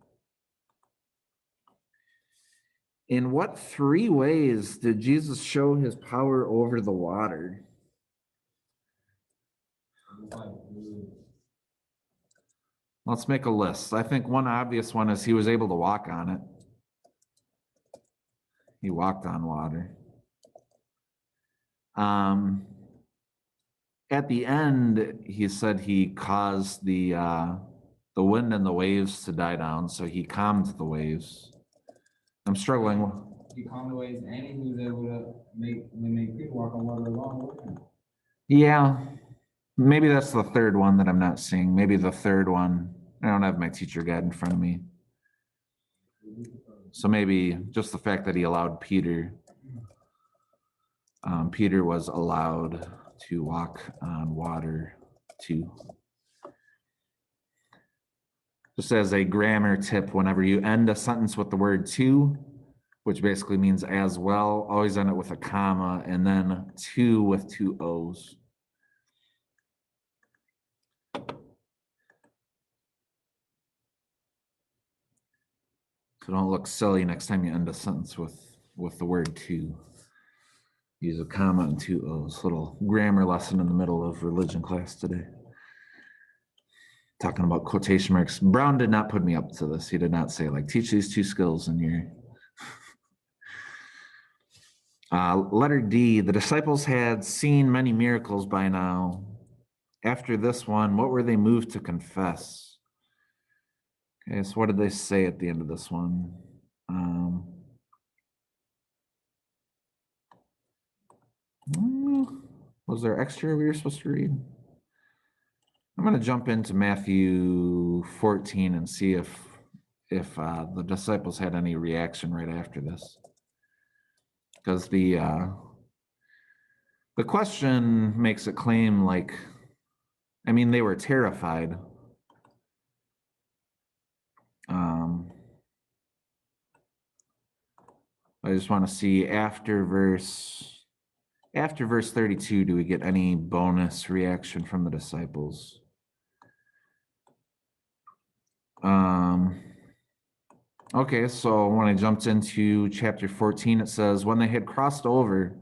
In what three ways did Jesus show his power over the water? Let's make a list. I think one obvious one is he was able to walk on it. He walked on water. At the end, he said he caused the wind and the waves to die down, so he calmed the waves. I'm struggling. He calmed the waves and he was able to make people walk on water along with him. Yeah, maybe that's the third one that I'm not seeing. Maybe the third one. I don't have my teacher guide in front of me. So maybe just the fact that he allowed Peter. Peter was allowed to walk on water too. Just as a grammar tip, whenever you end a sentence with the word "to," which basically means as well, always end it with a comma and then "to" with two O's. So don't look silly next time you end a sentence with the word "to." Use a comma and two O's. Little grammar lesson in the middle of religion class today. Talking about quotation marks. Brown did not put me up to this. He did not say, like, teach these two skills in your... Letter D, the disciples had seen many miracles by now. After this one, what were they moved to confess? Okay, so what did they say at the end of this one? Was there extra we were supposed to read? I'm going to jump into Matthew 14 and see if the disciples had any reaction right after this. Because the question makes it claim like, I mean, they were terrified. I just want to see after verse 32, do we get any bonus reaction from the disciples? Okay, so when I jumped into chapter 14, it says, when they had crossed over,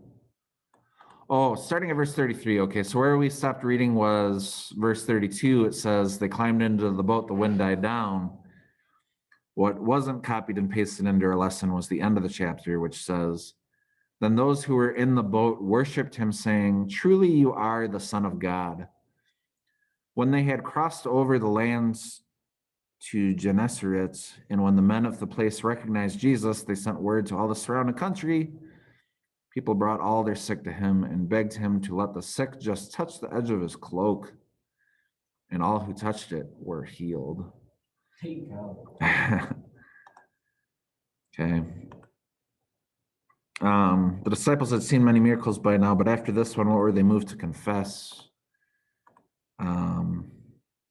starting at verse 33. Okay, so where we stopped reading was verse 32. It says they climbed into the boat, the wind died down. What wasn't copied and pasted into our lesson was the end of the chapter, which says, then those who were in the boat worshiped him, saying, truly you are the Son of God. When they had crossed over the lands to Gennesaret, and when the men of the place recognized Jesus, they sent word to all the surrounding country. People brought all their sick to him and begged him to let the sick just touch the edge of his cloak, and all who touched it were healed. Okay. The disciples had seen many miracles by now, but after this one, what were they moved to confess?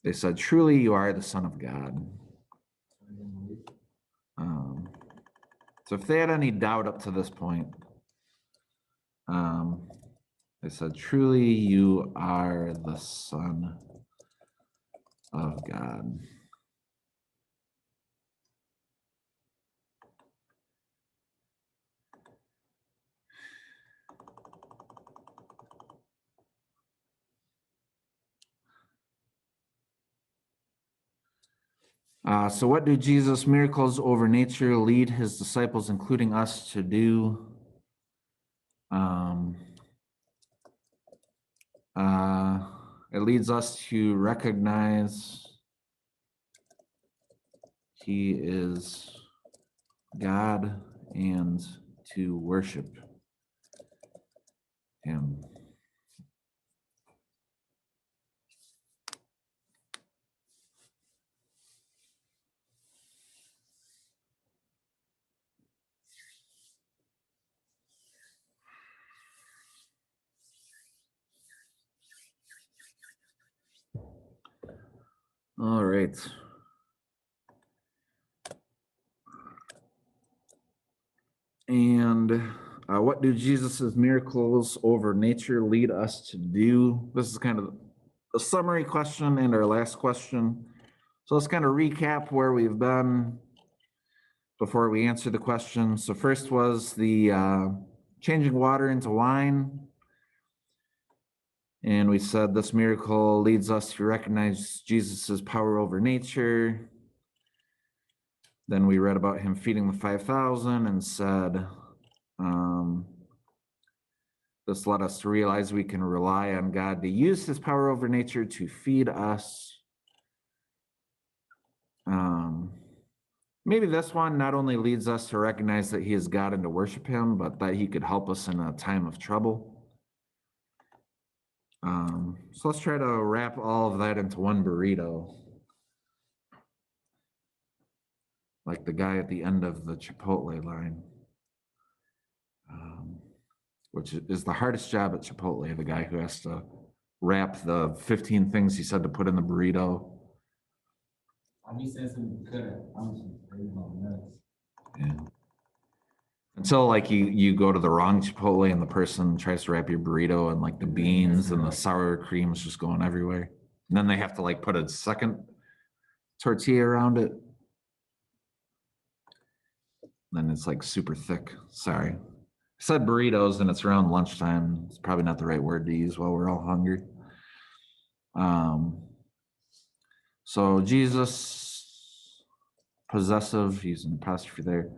They said, truly you are the Son of God. So if they had any doubt up to this point, They said, truly you are the Son of God. So what do Jesus' miracles over nature lead his disciples, including us, to do? It leads us to recognize he is God and to worship him. All right. And what do Jesus's miracles over nature lead us to do? This is kind of a summary question and our last question. So let's kind of recap where we've been before we answer the question. So first was the changing water into wine. And we said this miracle leads us to recognize Jesus's power over nature. Then we read about him feeding the 5,000 and said, this led us to realize we can rely on God to use his power over nature to feed us. Maybe this one not only leads us to recognize that he is God and to worship him, but that he could help us in a time of trouble. So let's try to wrap all of that into one burrito. Like the guy at the end of the Chipotle line. Which is the hardest job at Chipotle, the guy who has to wrap the 15 things he said to put in the burrito. I'll be saying some good. I'm just nuts. Yeah. Until like you go to the wrong Chipotle and the person tries to wrap your burrito and like the beans and the sour cream is just going everywhere. And then they have to like put a second tortilla around it. Then it's like super thick. Sorry. I said burritos and it's around lunchtime. It's probably not the right word to use while we're all hungry. So Jesus, possessive, using an apostrophe there.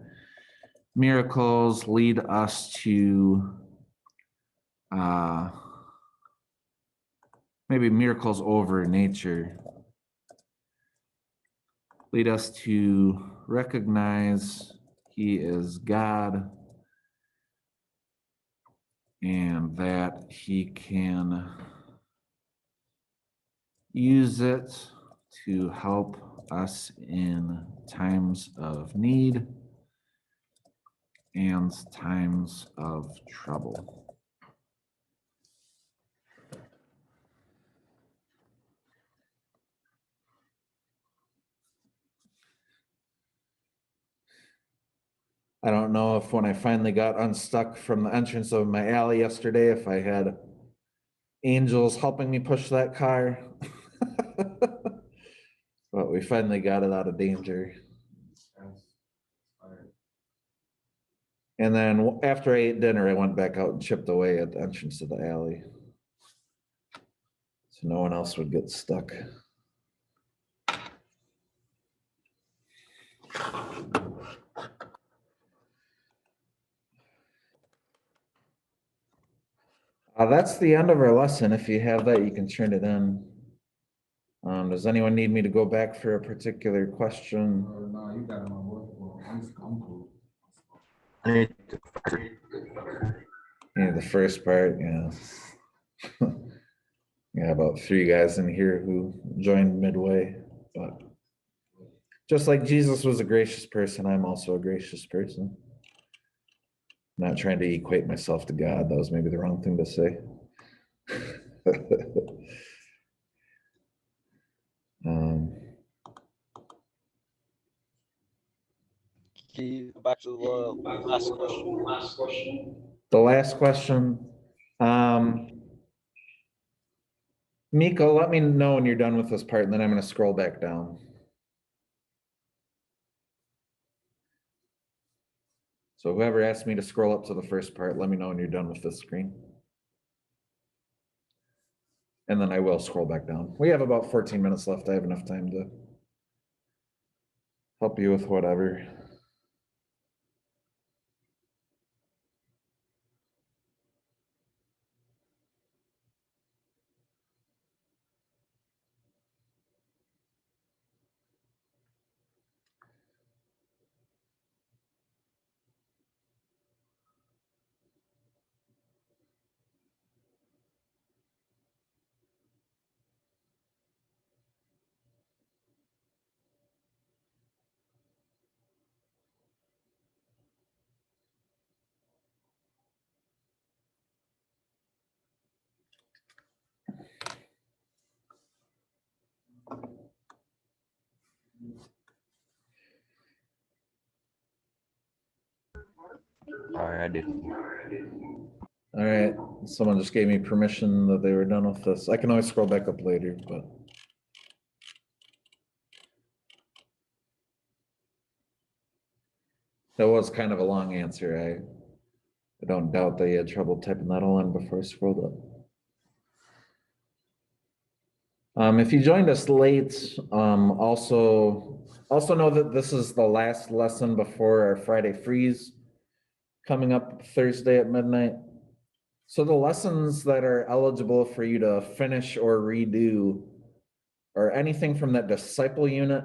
Miracles lead us to maybe miracles over nature. Lead us to recognize he is God and that he can use it to help us in times of need and times of trouble. I don't know if when I finally got unstuck from the entrance of my alley yesterday, if I had angels helping me push that car. But we finally got it out of danger. And then after I ate dinner, I went back out and chipped away at the entrance to the alley. So no one else would get stuck. That's the end of our lesson. If you have that, you can turn it in. Does anyone need me to go back for a particular question? No, you got it, my boy. Well, I'm cool. Yeah, the first part, yeah. Yeah, about 3 guys in here who joined midway, but just like Jesus was a gracious person, I'm also a gracious person. Not trying to equate myself to God. That was maybe the wrong thing to say. Can you go back to the last question? The last question, Miko, let me know when you're done with this part, and then I'm gonna scroll back down. So whoever asked me to scroll up to the first part, let me know when you're done with this screen. And then I will scroll back down. We have about 14 minutes left. I have enough time to help you with whatever. All right, I did. All right, someone just gave me permission that they were done with this. I can always scroll back up later, but. That was kind of a long answer. I don't doubt that you had trouble typing that all in before I scrolled up. If you joined us late, also know that this is the last lesson before our Friday freeze coming up Thursday at midnight. So the lessons that are eligible for you to finish or redo are anything from that disciple unit.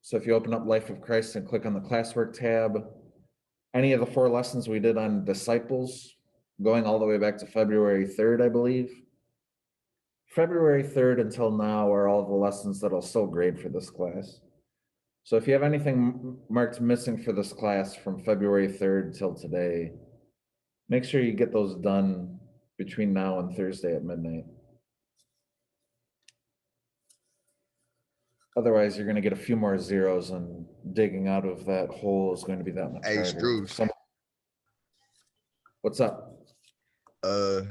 So if you open up Life of Christ and click on the classwork tab, any of the 4 lessons we did on disciples, going all the way back to February 3rd, I believe. February 3rd until now are all the lessons that I'll still grade for this class. So if you have anything marked missing for this class from February 3rd till today, make sure you get those done between now and Thursday at midnight. Otherwise, you're going to get a few more zeros, and digging out of that hole is going to be that much Hey, harder. Struce. What's up? I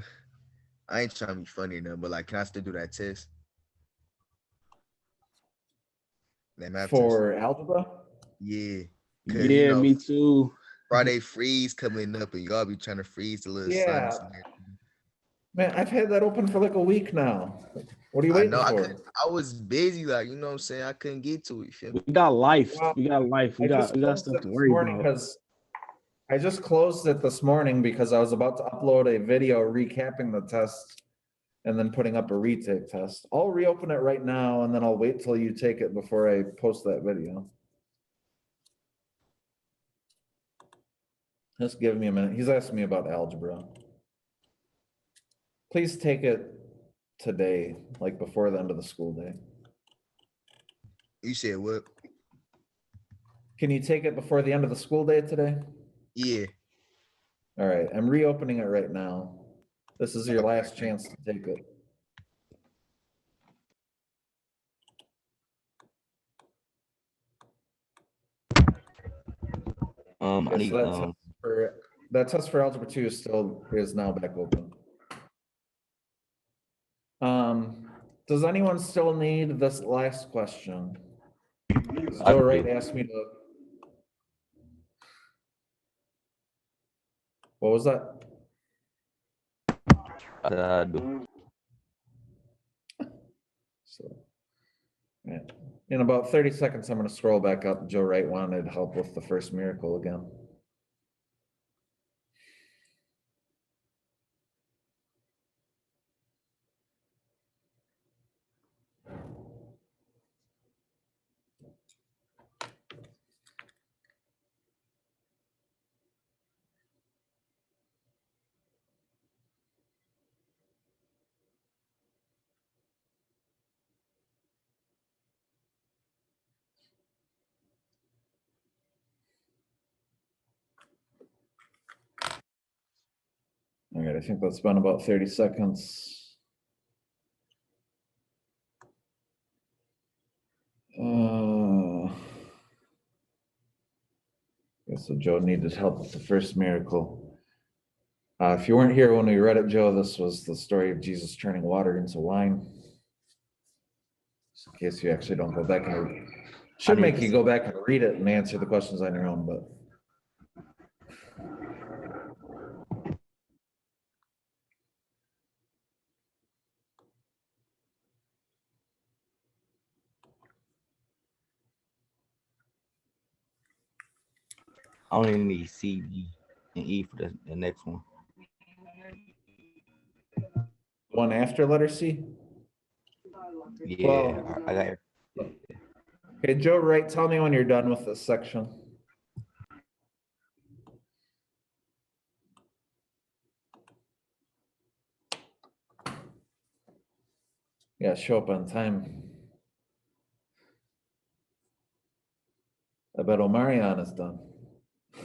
ain't trying to be funny enough, but like, can I still do that test? That math test? For algebra? Yeah. Yeah, me too. Friday freeze coming up, and y'all be trying to freeze the little Yeah. sun. Man, I've had that open for like a week now. What are you I waiting know for? I was busy, like, you know what I'm saying? I couldn't get to it. You feel me? We got life. Well, We got life. We I got just closed stuff it to this worry morning about. because I just closed it this morning because I was about to upload a video recapping the test and then putting up a retake test. I'll reopen it right now, and then I'll wait till you take it before I post that video. Just give me a minute. He's asking me about algebra. Please take it today, like before the end of the school day. You said what? Can you take it before the end of the school day today? Yeah. All right, I'm reopening it right now. This is your last chance to take it. I Okay, need, so that test for algebra 2 is now back open. Does anyone still need this last question? Joe Wright asked me to. What was that? I do. So, yeah. In about 30 seconds, I'm going to scroll back up. Joe Wright wanted help with the first miracle again. All right, I think that's been about 30 seconds. So Joe needed help with the first miracle. If you weren't here when we read it, Joe, this was the story of Jesus turning water into wine. Just in case you actually don't go back and, should make you go back and read it and answer the questions on your own, but. I only need C, D, and E for the next one. One after letter C? Yeah, Well- I got it. Okay, Joe Wright, tell me when you're done with this section. Yeah, show up on time. I bet Omarion is done. I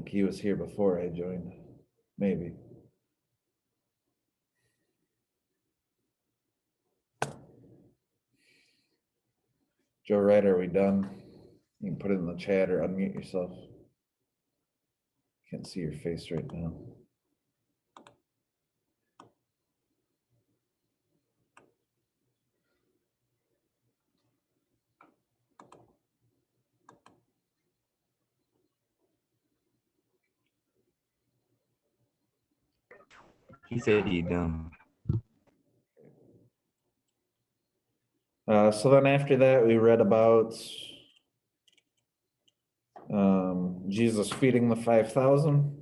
think he was here before I joined, maybe. Joe Wright, are we done? You can put it in the chat or unmute yourself. Can't see your face right now. He said he done. So then after that, we read about Jesus feeding the 5,000,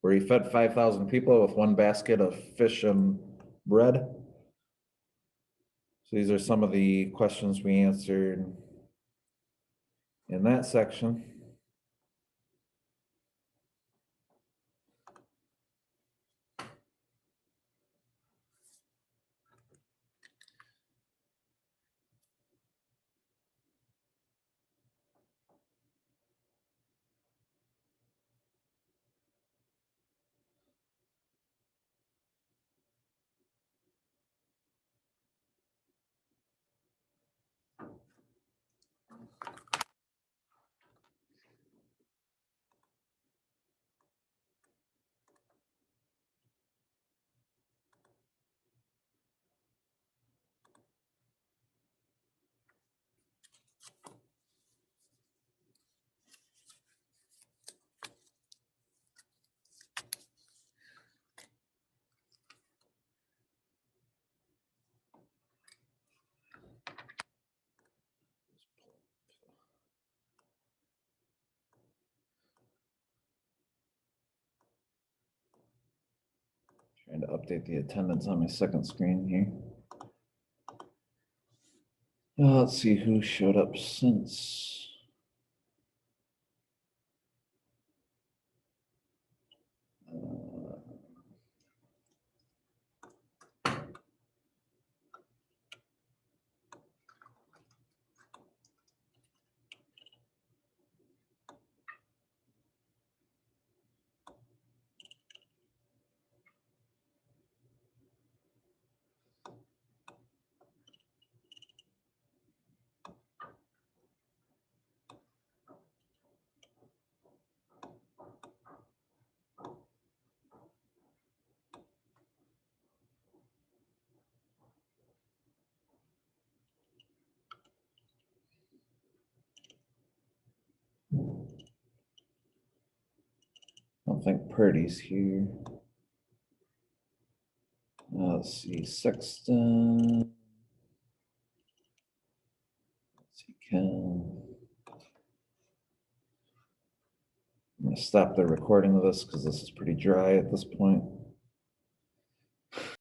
where he fed 5,000 people with one basket of fish and bread. So these are some of the questions we answered in that section. Trying to update the attendance on my second screen here. Let's see who showed up since. I don't think Purdy's here. Let's see, Sexton. Let's see, Ken. I'm gonna stop the recording of this because this is pretty dry at this point.